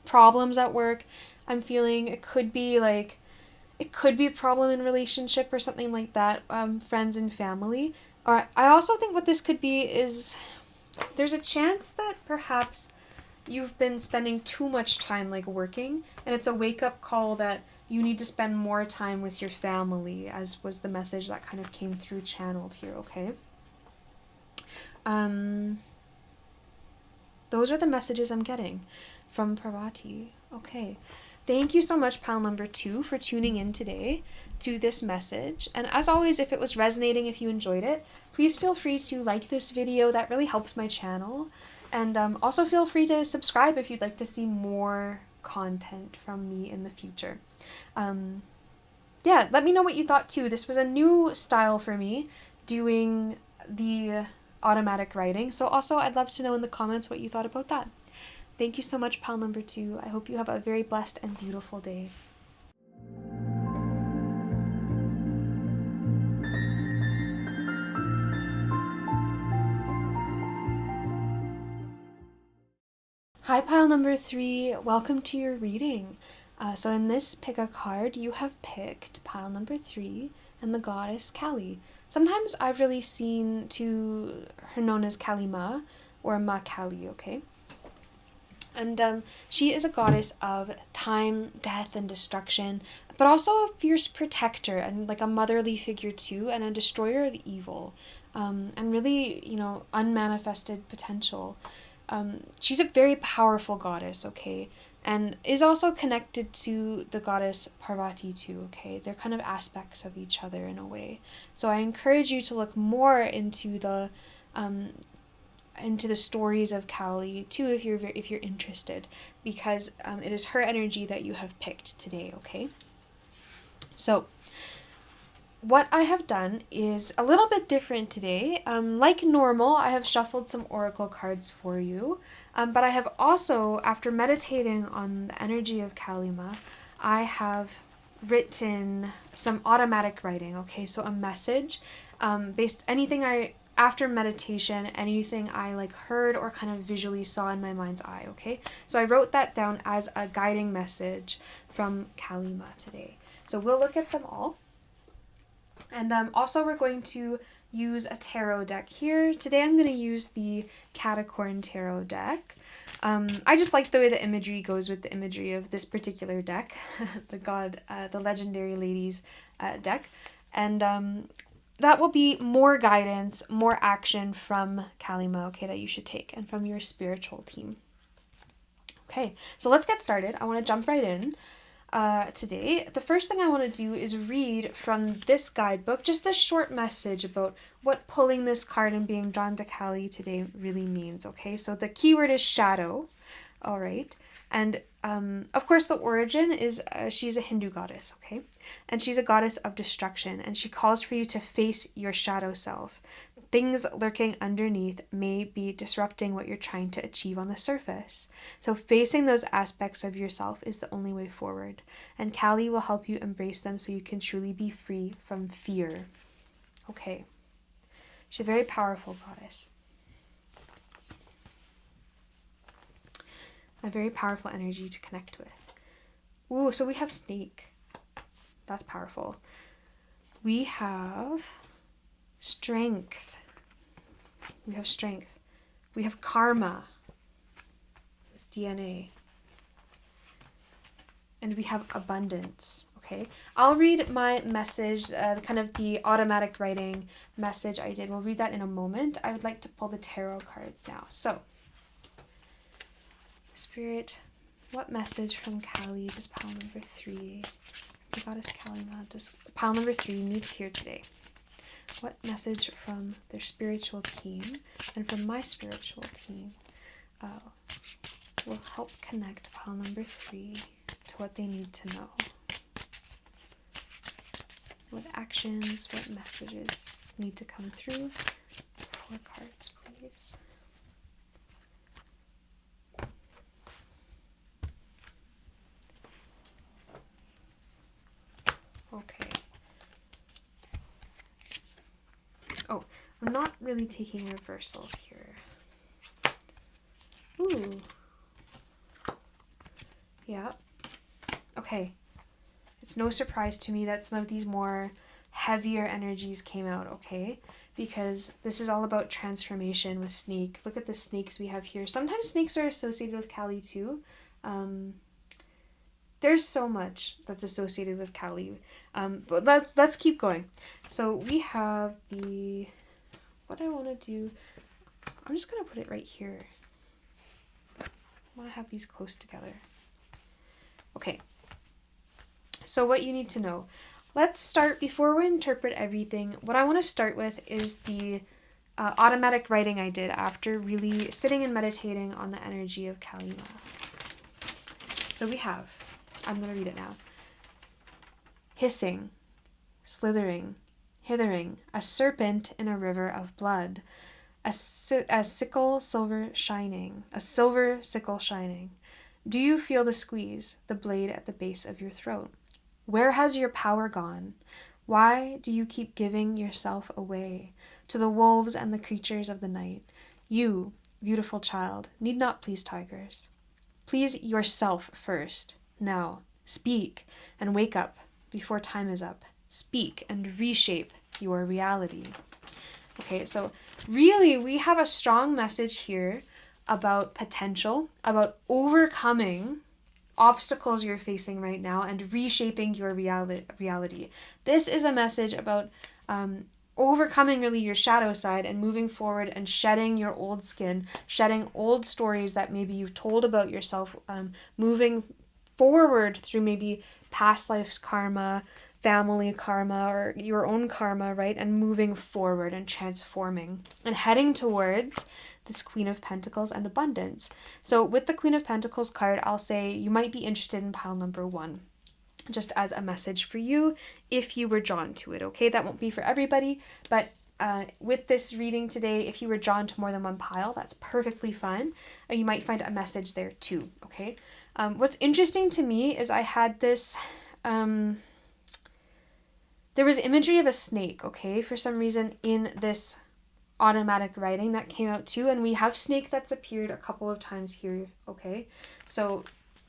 problems at work. I'm feeling it could be a problem in relationship or something like that. Friends and family. Or I also think what this could be is there's a chance that perhaps you've been spending too much time working, and it's a wake-up call that you need to spend more time with your family, as was the message that kind of came through channeled here, okay? Those are the messages I'm getting from Parvati. Okay. Thank you so much, pile number 2, for tuning in today to this message. And as always, if it was resonating, if you enjoyed it, please feel free to like this video. That really helps my channel. And also feel free to subscribe if you'd like to see more content from me in the future. Yeah, let me know what you thought too. This was a new style for me, doing the automatic writing. So also, I'd love to know in the comments what you thought about that. Thank you so much, pile number 2. I hope you have a very blessed and beautiful day. Hi, pile number 3. Welcome to your reading. So in this pick a card, you have picked pile number 3 and the goddess Kali. Sometimes I've really seen her known as Kali Ma or Ma Kali, okay? And she is a goddess of time, death, and destruction, but also a fierce protector and like a motherly figure too, and a destroyer of evil, and really, unmanifested potential. She's a very powerful goddess, okay, and is also connected to the goddess Parvati too, okay? They're kind of aspects of each other in a way. So I encourage you to look more into the stories of Kali too, if you're interested, because it is her energy that you have picked today, okay? So what I have done is a little bit different today. Like normal, I have shuffled some oracle cards for you, but I have also, after meditating on the energy of Kali Ma, I have written some automatic writing, okay? So a message, after meditation, anything I heard or kind of visually saw in my mind's eye, okay? So I wrote that down as a guiding message from Kali Ma today. So we'll look at them all. And also we're going to use a tarot deck here. Today I'm going to use the Catacorn Tarot deck. I just like the way the imagery goes with the imagery of this particular deck, the Legendary Ladies deck. And that will be more guidance, more action from Kali Ma, okay, that you should take, and from your spiritual team. Okay, so let's get started. I want to jump right in. Today, the first thing I want to do is read from this guidebook just a short message about what pulling this card and being drawn to Kali today really means, okay? So the keyword is shadow, all right? And of course, the origin is she's a Hindu goddess, okay? And she's a goddess of destruction, and she calls for you to face your shadow self. Things lurking underneath may be disrupting what you're trying to achieve on the surface. So facing those aspects of yourself is the only way forward. And Kali will help you embrace them so you can truly be free from fear. Okay. She's a very powerful goddess. A very powerful energy to connect with. Ooh, so we have snake. That's powerful. We have strength. We have strength. We have karma with DNA. And we have abundance, okay? I'll read my message, kind of the automatic writing message I did. We'll read that in a moment. I would like to pull the tarot cards now. So, Spirit, what message from Kali does pile number 3, the goddess Kali Ma, does pile number 3 need to hear today? What message from their spiritual team and from my spiritual team will help connect pile number 3 to what they need to know? What actions, what messages need to come through? 4 cards, please. Okay. Oh, I'm not really taking reversals here. Ooh. Yeah. Okay. It's no surprise to me that some of these more heavier energies came out, okay? Because this is all about transformation with snake. Look at the snakes we have here. Sometimes snakes are associated with Kali too. There's so much that's associated with Kali. But let's keep going. So we have the, what I want to do, I'm just going to put it right here. I want to have these close together. Okay. So what you need to know. Let's start, before we interpret everything, what I want to start with is the automatic writing I did after really sitting and meditating on the energy of Kali Ma. So we have, I'm going to read it now. Hissing, slithering, hithering, a serpent in a river of blood, a sickle silver shining, a silver sickle shining. Do you feel the squeeze, the blade at the base of your throat? Where has your power gone? Why do you keep giving yourself away to the wolves and the creatures of the night? You, beautiful child, need not please tigers. Please yourself first. Now, speak and wake up before time is up. Speak and reshape your reality. Okay, so really we have a strong message here about potential, about overcoming obstacles you're facing right now and reshaping your reality. This is a message about overcoming really your shadow side and moving forward and shedding your old skin, shedding old stories that maybe you've told about yourself, moving forward through maybe past life's karma, family karma, or your own karma, right? And moving forward and transforming and heading towards this Queen of Pentacles and abundance. So with the Queen of Pentacles card, I'll say you might be interested in pile number 1, just as a message for you if you were drawn to it, okay? That won't be for everybody, but with this reading today, if you were drawn to more than one pile, that's perfectly fine. You might find a message there too, okay? What's interesting to me is I had this, there was imagery of a snake, okay, for some reason in this automatic writing that came out too, and we have snake that's appeared a couple of times here, okay? So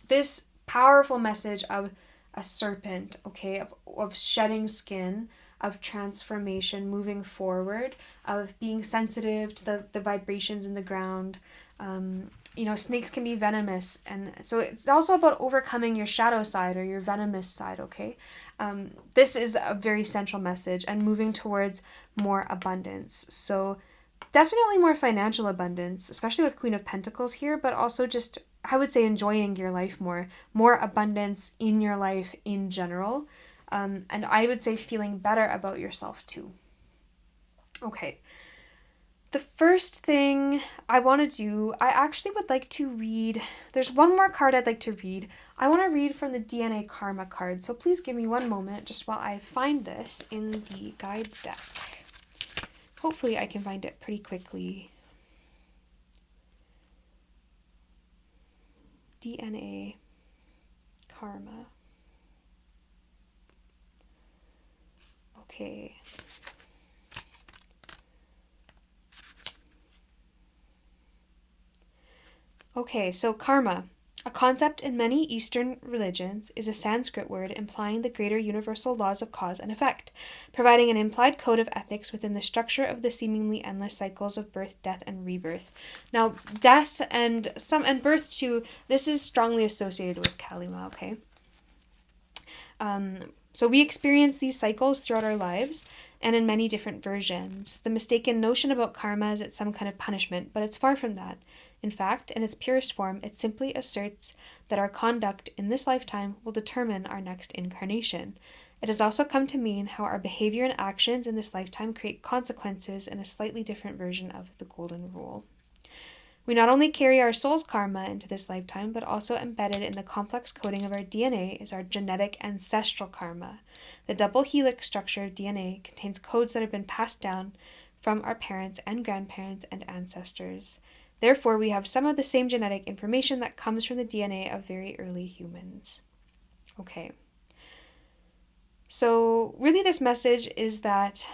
this powerful message of a serpent, okay, of shedding skin, of transformation, moving forward, of being sensitive to the vibrations in the ground. You know, snakes can be venomous, and so it's also about overcoming your shadow side or your venomous side, okay? This is a very central message and moving towards more abundance. So definitely more financial abundance, especially with Queen of Pentacles here, but also just, I would say, enjoying your life more abundance in your life in general. And I would say feeling better about yourself too. Okay. The first thing I want to do, I actually would like to read, there's one more card I'd like to read. I want to read from the DNA Karma card, so please give me one moment just while I find this in the guide deck. Hopefully I can find it pretty quickly. DNA Karma. Okay. Okay, so karma, a concept in many Eastern religions, is a Sanskrit word implying the greater universal laws of cause and effect, providing an implied code of ethics within the structure of the seemingly endless cycles of birth, death, and rebirth. Now, death and birth too, this is strongly associated with Kali Ma, okay? So we experience these cycles throughout our lives and in many different versions. The mistaken notion about karma is it's some kind of punishment, but it's far from that. In fact, in its purest form, it simply asserts that our conduct in this lifetime will determine our next incarnation. It has also come to mean how our behavior and actions in this lifetime create consequences in a slightly different version of the golden rule. We not only carry our soul's karma into this lifetime, but also embedded in the complex coding of our DNA is our genetic ancestral karma. The double helix structure of DNA contains codes that have been passed down from our parents and grandparents and ancestors. Therefore, we have some of the same genetic information that comes from the DNA of very early humans. Okay. So, really, this message is that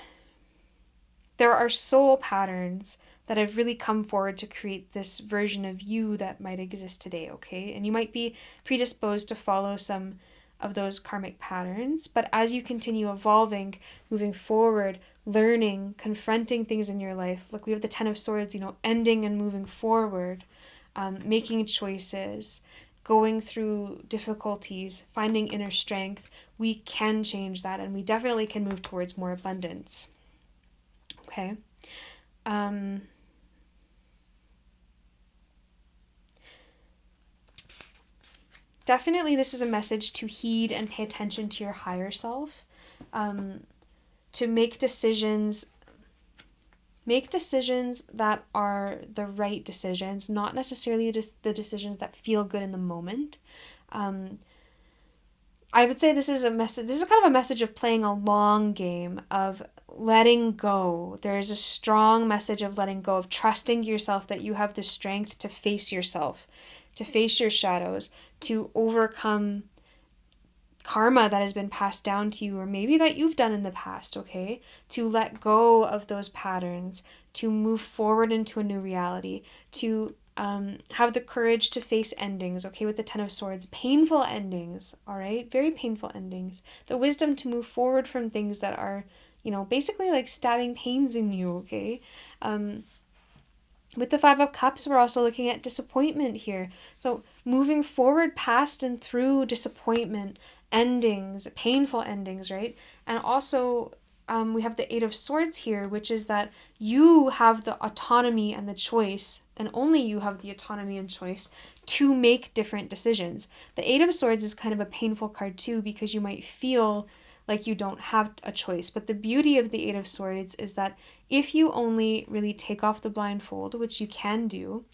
there are soul patterns that have really come forward to create this version of you that might exist today, okay? And you might be predisposed to follow some of those karmic patterns, but as you continue evolving, moving forward, learning, confronting things in your life, like we have the Ten of Swords, ending and moving forward, making choices, going through difficulties, finding inner strength, we can change that, and we definitely can move towards more abundance. Okay. Definitely this is a message to heed and pay attention to your higher self, to make decisions that are the right decisions, not necessarily just the decisions that feel good in the moment. I would say this is kind of a message of playing a long game, of letting go. There is a strong message of letting go, of trusting yourself that you have the strength to face yourself, to face your shadows, to overcome karma that has been passed down to you, or maybe that you've done in the past, okay? To let go of those patterns, to move forward into a new reality, to have the courage to face endings, okay, with the Ten of Swords, painful endings, all right, very painful endings, the wisdom to move forward from things that are, basically like stabbing pains in you, okay. With the Five of Cups, we're also looking at disappointment here. So moving forward past and through disappointment, endings, painful endings, right? And also we have the Eight of Swords here, which is that you have the autonomy and the choice, and only you have the autonomy and choice to make different decisions. The Eight of Swords is kind of a painful card too, because you might feel like you don't have a choice. But the beauty of the Eight of Swords is that if you only really take off the blindfold, which you can do,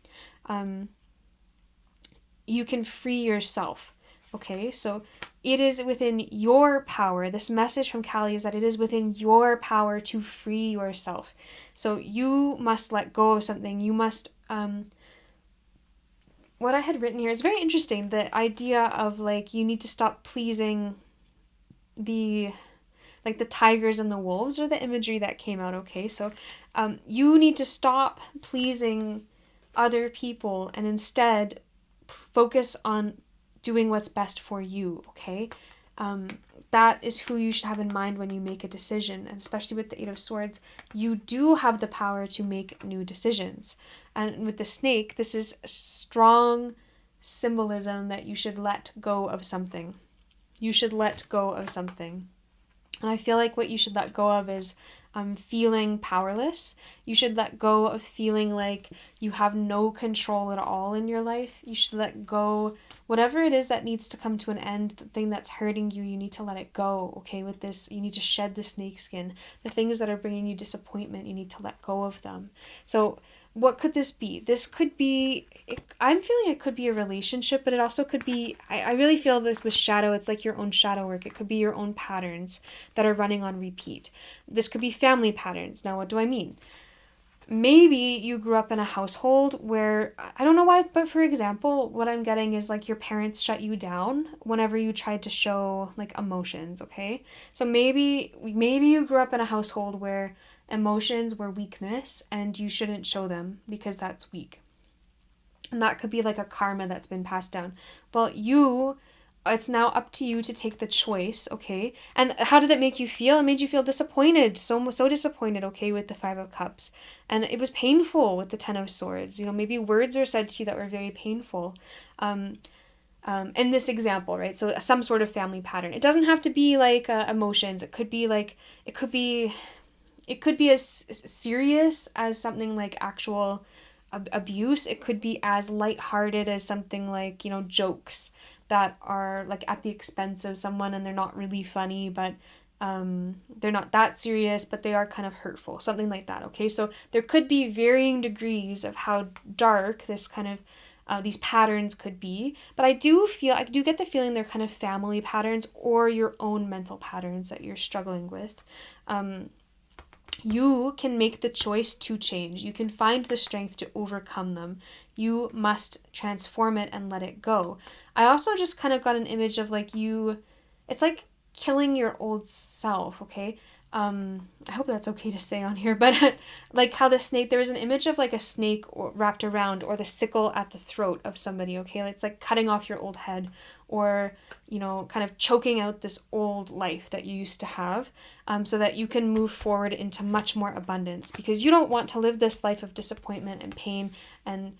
you can free yourself. Okay, so it is within your power. This message from Kali is that it is within your power to free yourself. So you must let go of something. You must, what I had written here is very interesting. The idea of you need to stop pleasing the tigers and the wolves, or the imagery that came out, okay? So you need to stop pleasing other people and instead focus on doing what's best for you, okay? That is who you should have in mind when you make a decision, and especially with the Eight of Swords, you do have the power to make new decisions. And with the snake, this is strong symbolism that you should let go of something. You should let go of something. And I feel like what you should let go of is feeling powerless. You should let go of feeling like you have no control at all in your life. You should let go, whatever it is that needs to come to an end, the thing that's hurting you, you need to let it go, okay? With this, you need to shed the snake skin. The things that are bringing you disappointment, you need to let go of them. So what could this be? This could be, I'm feeling it could be a relationship, but it also could be, I really feel this with shadow, it's like your own shadow work. It could be your own patterns that are running on repeat. This could be family patterns. Now, what do I mean? Maybe you grew up in a household where, I don't know why, but for example, what I'm getting is your parents shut you down whenever you tried to show emotions, okay? So maybe you grew up in a household where emotions were weakness and you shouldn't show them because that's weak. And that could be a karma that's been passed down. Well, it's now up to you to take the choice, okay? And how did it make you feel? It made you feel disappointed, so disappointed, okay, with the Five of Cups. And it was painful with the Ten of Swords. Maybe words are said to you that were very painful. In this example, right? So some sort of family pattern. It doesn't have to be emotions. It could be as serious as something like actual abuse. It could be as lighthearted as something jokes that are at the expense of someone and they're not really funny, but They're not that serious, but they are kind of hurtful, something like that. Okay, so there could be varying degrees of how dark this kind of these patterns could be, but I do get the feeling they're kind of family patterns or your own mental patterns that you're struggling with. You can make the choice to change. You can find the strength to overcome them. You must transform it and let it go. I also just kind of got an image of like it's like killing your old self, okay? I hope that's okay to say on here, but like how there was an image of like a snake wrapped around, or the sickle at the throat of somebody, okay? It's like cutting off your old head, or, kind of choking out this old life that you used to have, so that you can move forward into much more abundance, because you don't want to live this life of disappointment and pain and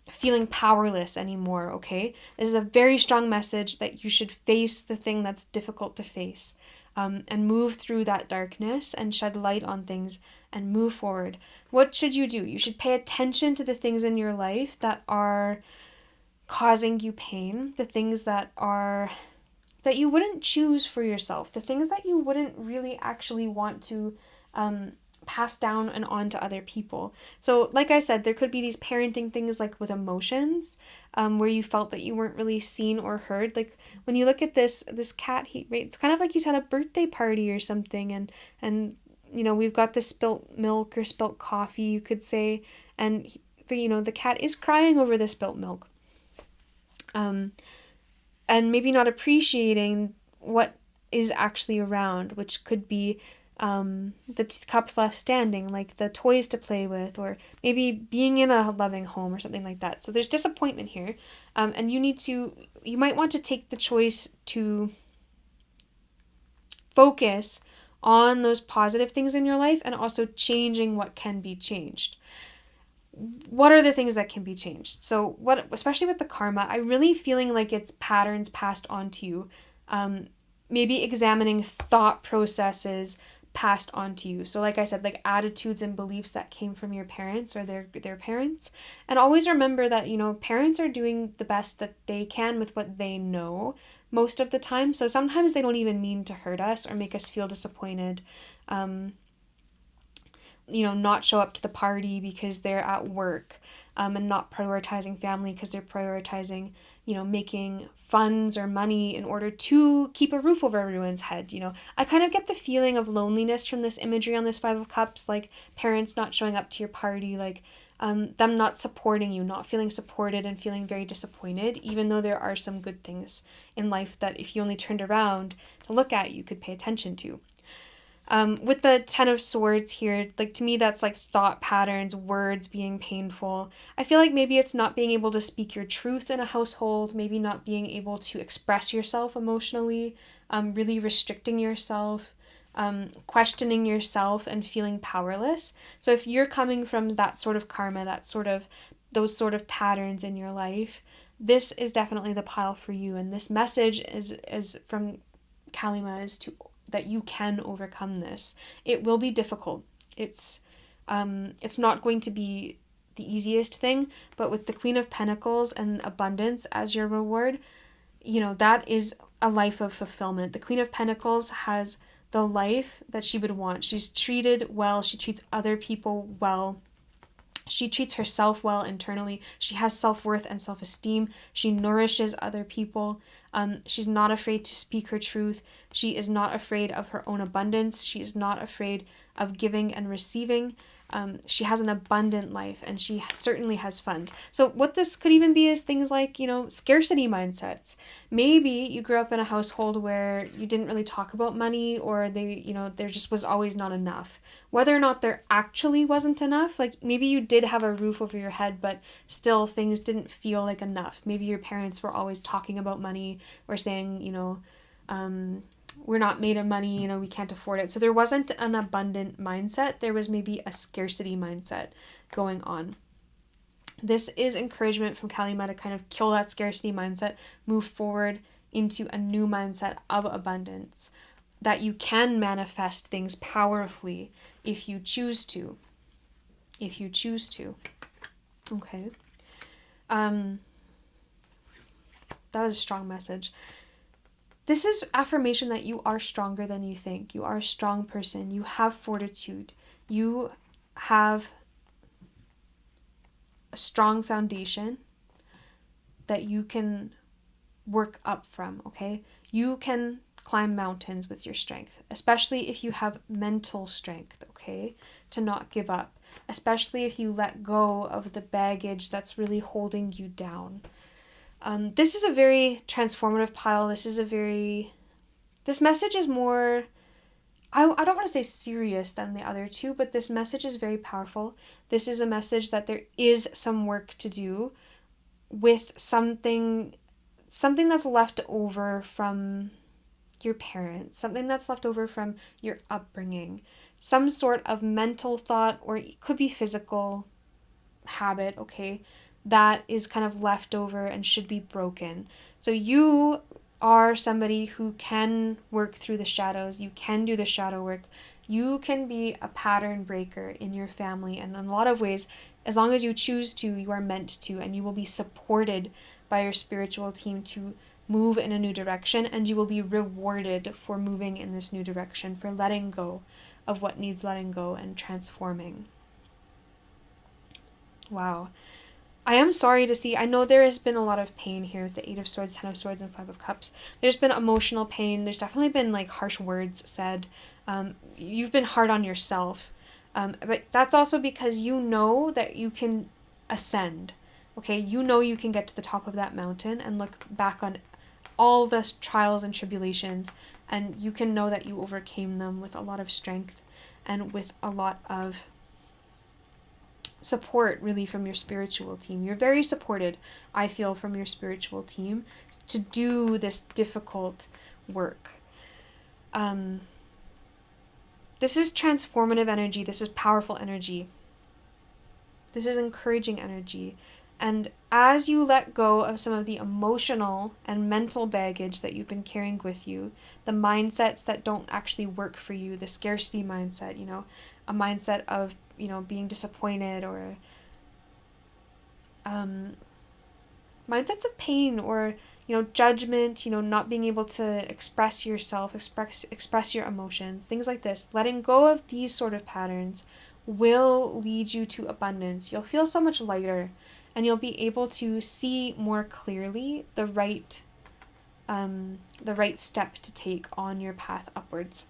feeling powerless anymore, okay? This is a very strong message that you should face the thing that's difficult to face, and move through that darkness and shed light on things and move forward. What should you do? You should pay attention to the things in your life that are causing you pain, the things that you wouldn't choose for yourself, the things that you wouldn't really actually want to pass down and on to other people. So like I said, there could be these parenting things like with emotions, where you felt that you weren't really seen or heard. Like when you look at this cat, it's kind of like he's had a birthday party or something, and we've got the spilt milk or spilt coffee, you could say, and the cat is crying over the spilt milk, and maybe not appreciating what is actually around, which could be the cups left standing, like the toys to play with, or maybe being in a loving home or something like that. So there's disappointment here, and you might want to take the choice to focus on those positive things in your life and also changing what can be changed. What are the things that can be changed? So especially with the karma, I'm really feeling like it's patterns passed on to you. Maybe examining thought processes passed on to you. So like I said, like attitudes and beliefs that came from your parents or their parents. And always remember that, parents are doing the best that they can with what they know most of the time. So sometimes they don't even mean to hurt us or make us feel disappointed. Not show up to the party because they're at work, and not prioritizing family because they're prioritizing, making funds or money in order to keep a roof over everyone's head. I kind of get the feeling of loneliness from this imagery on this Five of Cups, like parents not showing up to your party, like them not supporting you, not feeling supported and feeling very disappointed, even though there are some good things in life that if you only turned around to look at, you could pay attention to. With the Ten of Swords here, like to me that's like thought patterns, words being painful. I feel like maybe it's not being able to speak your truth in a household, maybe not being able to express yourself emotionally, really restricting yourself, questioning yourself and feeling powerless. So if you're coming from that sort of karma, those sort of patterns in your life, this is definitely the pile for you. And this message is from Kalima is that you can overcome this. It will be difficult. It's not going to be the easiest thing, but with the Queen of Pentacles and abundance as your reward, that is a life of fulfillment. The Queen of Pentacles has the life that she would want. She's treated well. She treats other people well. She treats herself well internally. She has self-worth and self-esteem. She nourishes other people. She's not afraid to speak her truth. She is not afraid of her own abundance. She is not afraid of giving and receiving. She has an abundant life, and she certainly has funds. So what this could even be is things like, scarcity mindsets. Maybe you grew up in a household where you didn't really talk about money, or there just was always not enough. Whether or not there actually wasn't enough, like maybe you did have a roof over your head, but still things didn't feel like enough. Maybe your parents were always talking about money or saying, we're not made of money, we can't afford it. So there wasn't an abundant mindset. There was maybe a scarcity mindset going on. This is encouragement from Kalima to kind of kill that scarcity mindset, move forward into a new mindset of abundance, that you can manifest things powerfully if you choose to. If you choose to. Okay. That was a strong message. This is affirmation that you are stronger than you think. You are a strong person. You have fortitude. You have a strong foundation that you can work up from, okay? You can climb mountains with your strength, especially if you have mental strength, okay? To not give up, especially if you let go of the baggage that's really holding you down. This is a very transformative pile. This message is more, I don't want to say serious than the other two, but this message is very powerful. This is a message that there is some work to do with something that's left over from your parents, something that's left over from your upbringing, some sort of mental thought, or it could be physical habit, okay, that is kind of left over and should be broken. So you are somebody who can work through the shadows, you can do the shadow work, you can be a pattern breaker in your family, and in a lot of ways, as long as you choose to, you are meant to, and you will be supported by your spiritual team to move in a new direction, and you will be rewarded for moving in this new direction, for letting go of what needs letting go and transforming. Wow. I am sorry to see, I know there has been a lot of pain here with the 8 of Swords, 10 of Swords, and 5 of Cups. There's been emotional pain. There's definitely been like harsh words said. You've been hard on yourself. But that's also because you know that you can ascend. Okay, you know you can get to the top of that mountain and look back on all the trials and tribulations, and you can know that you overcame them with a lot of strength and with a lot of support, really, from your spiritual team. You're very supported, I feel, from your spiritual team to do this difficult work. This is transformative energy. This is powerful energy. This is encouraging energy. And as you let go of some of the emotional and mental baggage that you've been carrying with you, the mindsets that don't actually work for you, the scarcity mindset, a mindset of, being disappointed, or mindsets of pain, or, judgment, not being able to express yourself, express your emotions, things like this. Letting go of these sort of patterns will lead you to abundance. You'll feel so much lighter, and you'll be able to see more clearly the right step to take on your path upwards.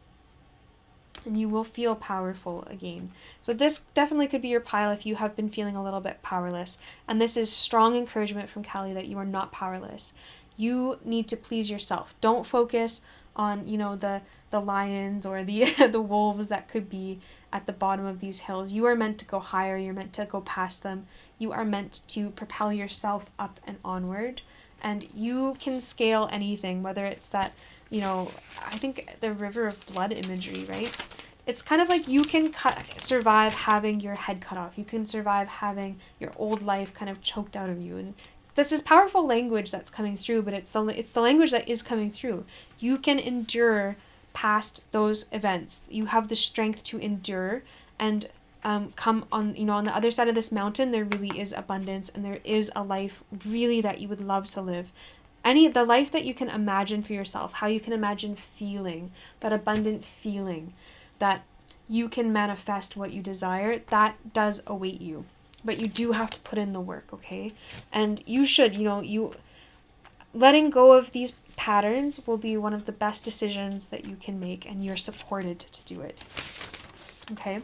And you will feel powerful again. So this definitely could be your pile if you have been feeling a little bit powerless. And this is strong encouragement from Callie that you are not powerless. You need to please yourself. Don't focus on, the lions or the the wolves that could be at the bottom of these hills. You are meant to go higher. You're meant to go past them. You are meant to propel yourself up and onward. And you can scale anything, whether it's that, I think the river of blood imagery, right? It's kind of like you can survive having your head cut off. You can survive having your old life kind of choked out of you. And this is powerful language that's coming through, but it's the language that is coming through. You can endure past those events. You have the strength to endure and come on, on the other side of this mountain. There really is abundance, and there is a life really that you would love to live. The life that you can imagine for yourself, how you can imagine feeling, that abundant feeling, that you can manifest what you desire, that does await you. But you do have to put in the work, okay? And you should, you letting go of these patterns will be one of the best decisions that you can make, and you're supported to do it. Okay?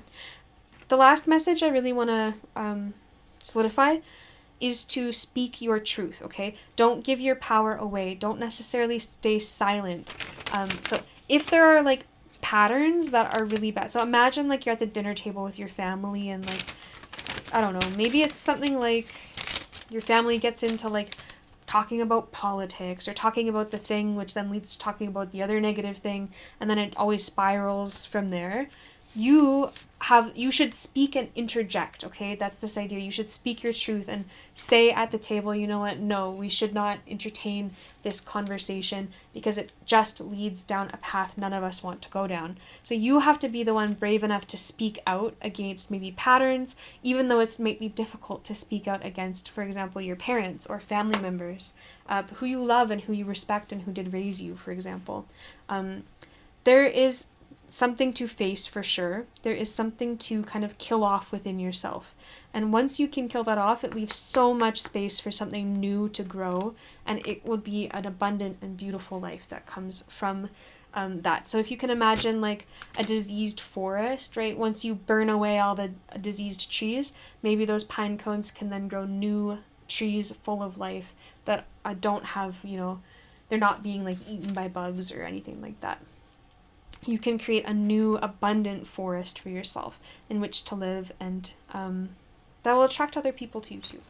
The last message I really want to solidify is to speak your truth, okay? Don't give your power away. Don't necessarily stay silent. So if there are like patterns that are really bad, so imagine like you're at the dinner table with your family, and like, I don't know, maybe it's something like your family gets into like talking about politics, or talking about the thing which then leads to talking about the other negative thing, and then it always spirals from there. you should speak and interject, okay? That's this idea. You should speak your truth and say at the table, you know what, no, we should not entertain this conversation because it just leads down a path none of us want to go down. So you have to be the one brave enough to speak out against maybe patterns, even though it might be difficult to speak out against, for example, your parents or family members, who you love and who you respect and who did raise you, for example. There is something to face for sure. There is something to kind of kill off within yourself. And once you can kill that off, it leaves so much space for something new to grow, and it will be an abundant and beautiful life that comes from that. So if you can imagine like a diseased forest, right? Once you burn away all the diseased trees, maybe those pine cones can then grow new trees full of life that don't have, they're not being like eaten by bugs or anything like that. You can create a new abundant forest for yourself in which to live, and that will attract other people to you too.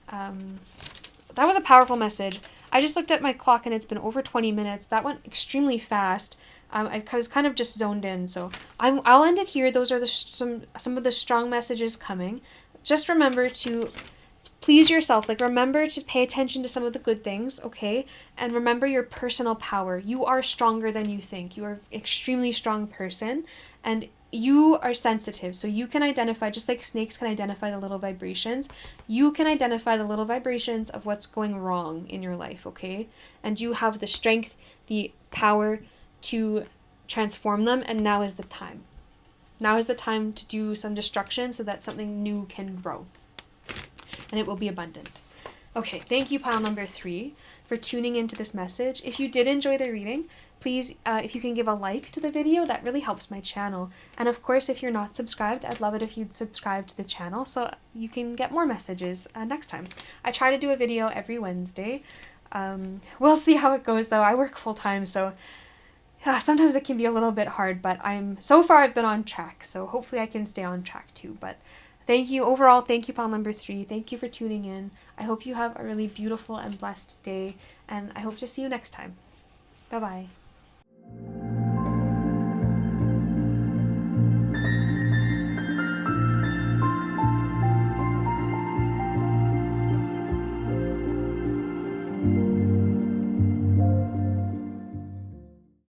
That was a powerful message. I just looked at my clock and it's been over 20 minutes. That went extremely fast. I was kind of just zoned in, so I'll end it here. Those are some of the strong messages coming. Just remember to please yourself. Like, remember to pay attention to some of the good things, okay? And remember your personal power. You are stronger than you think. You are an extremely strong person, and you are sensitive. So you can identify, just like snakes can identify the little vibrations, you can identify the little vibrations of what's going wrong in your life, okay? And you have the strength, the power to transform them, and now is the time. Now is the time to do some destruction so that something new can grow. And it will be abundant. Okay, thank you, pile number 3, for tuning into this message. If you did enjoy the reading, please, if you can give a like to the video, that really helps my channel. And of course, if you're not subscribed, I'd love it if you'd subscribe to the channel so you can get more messages next time. I try to do a video every Wednesday. We'll see how it goes, though. I work full-time, so sometimes it can be a little bit hard, but so far I've been on track, so hopefully I can stay on track too. But thank you. Overall, thank you, pile number 3. Thank you for tuning in. I hope you have a really beautiful and blessed day, and I hope to see you next time. Bye-bye.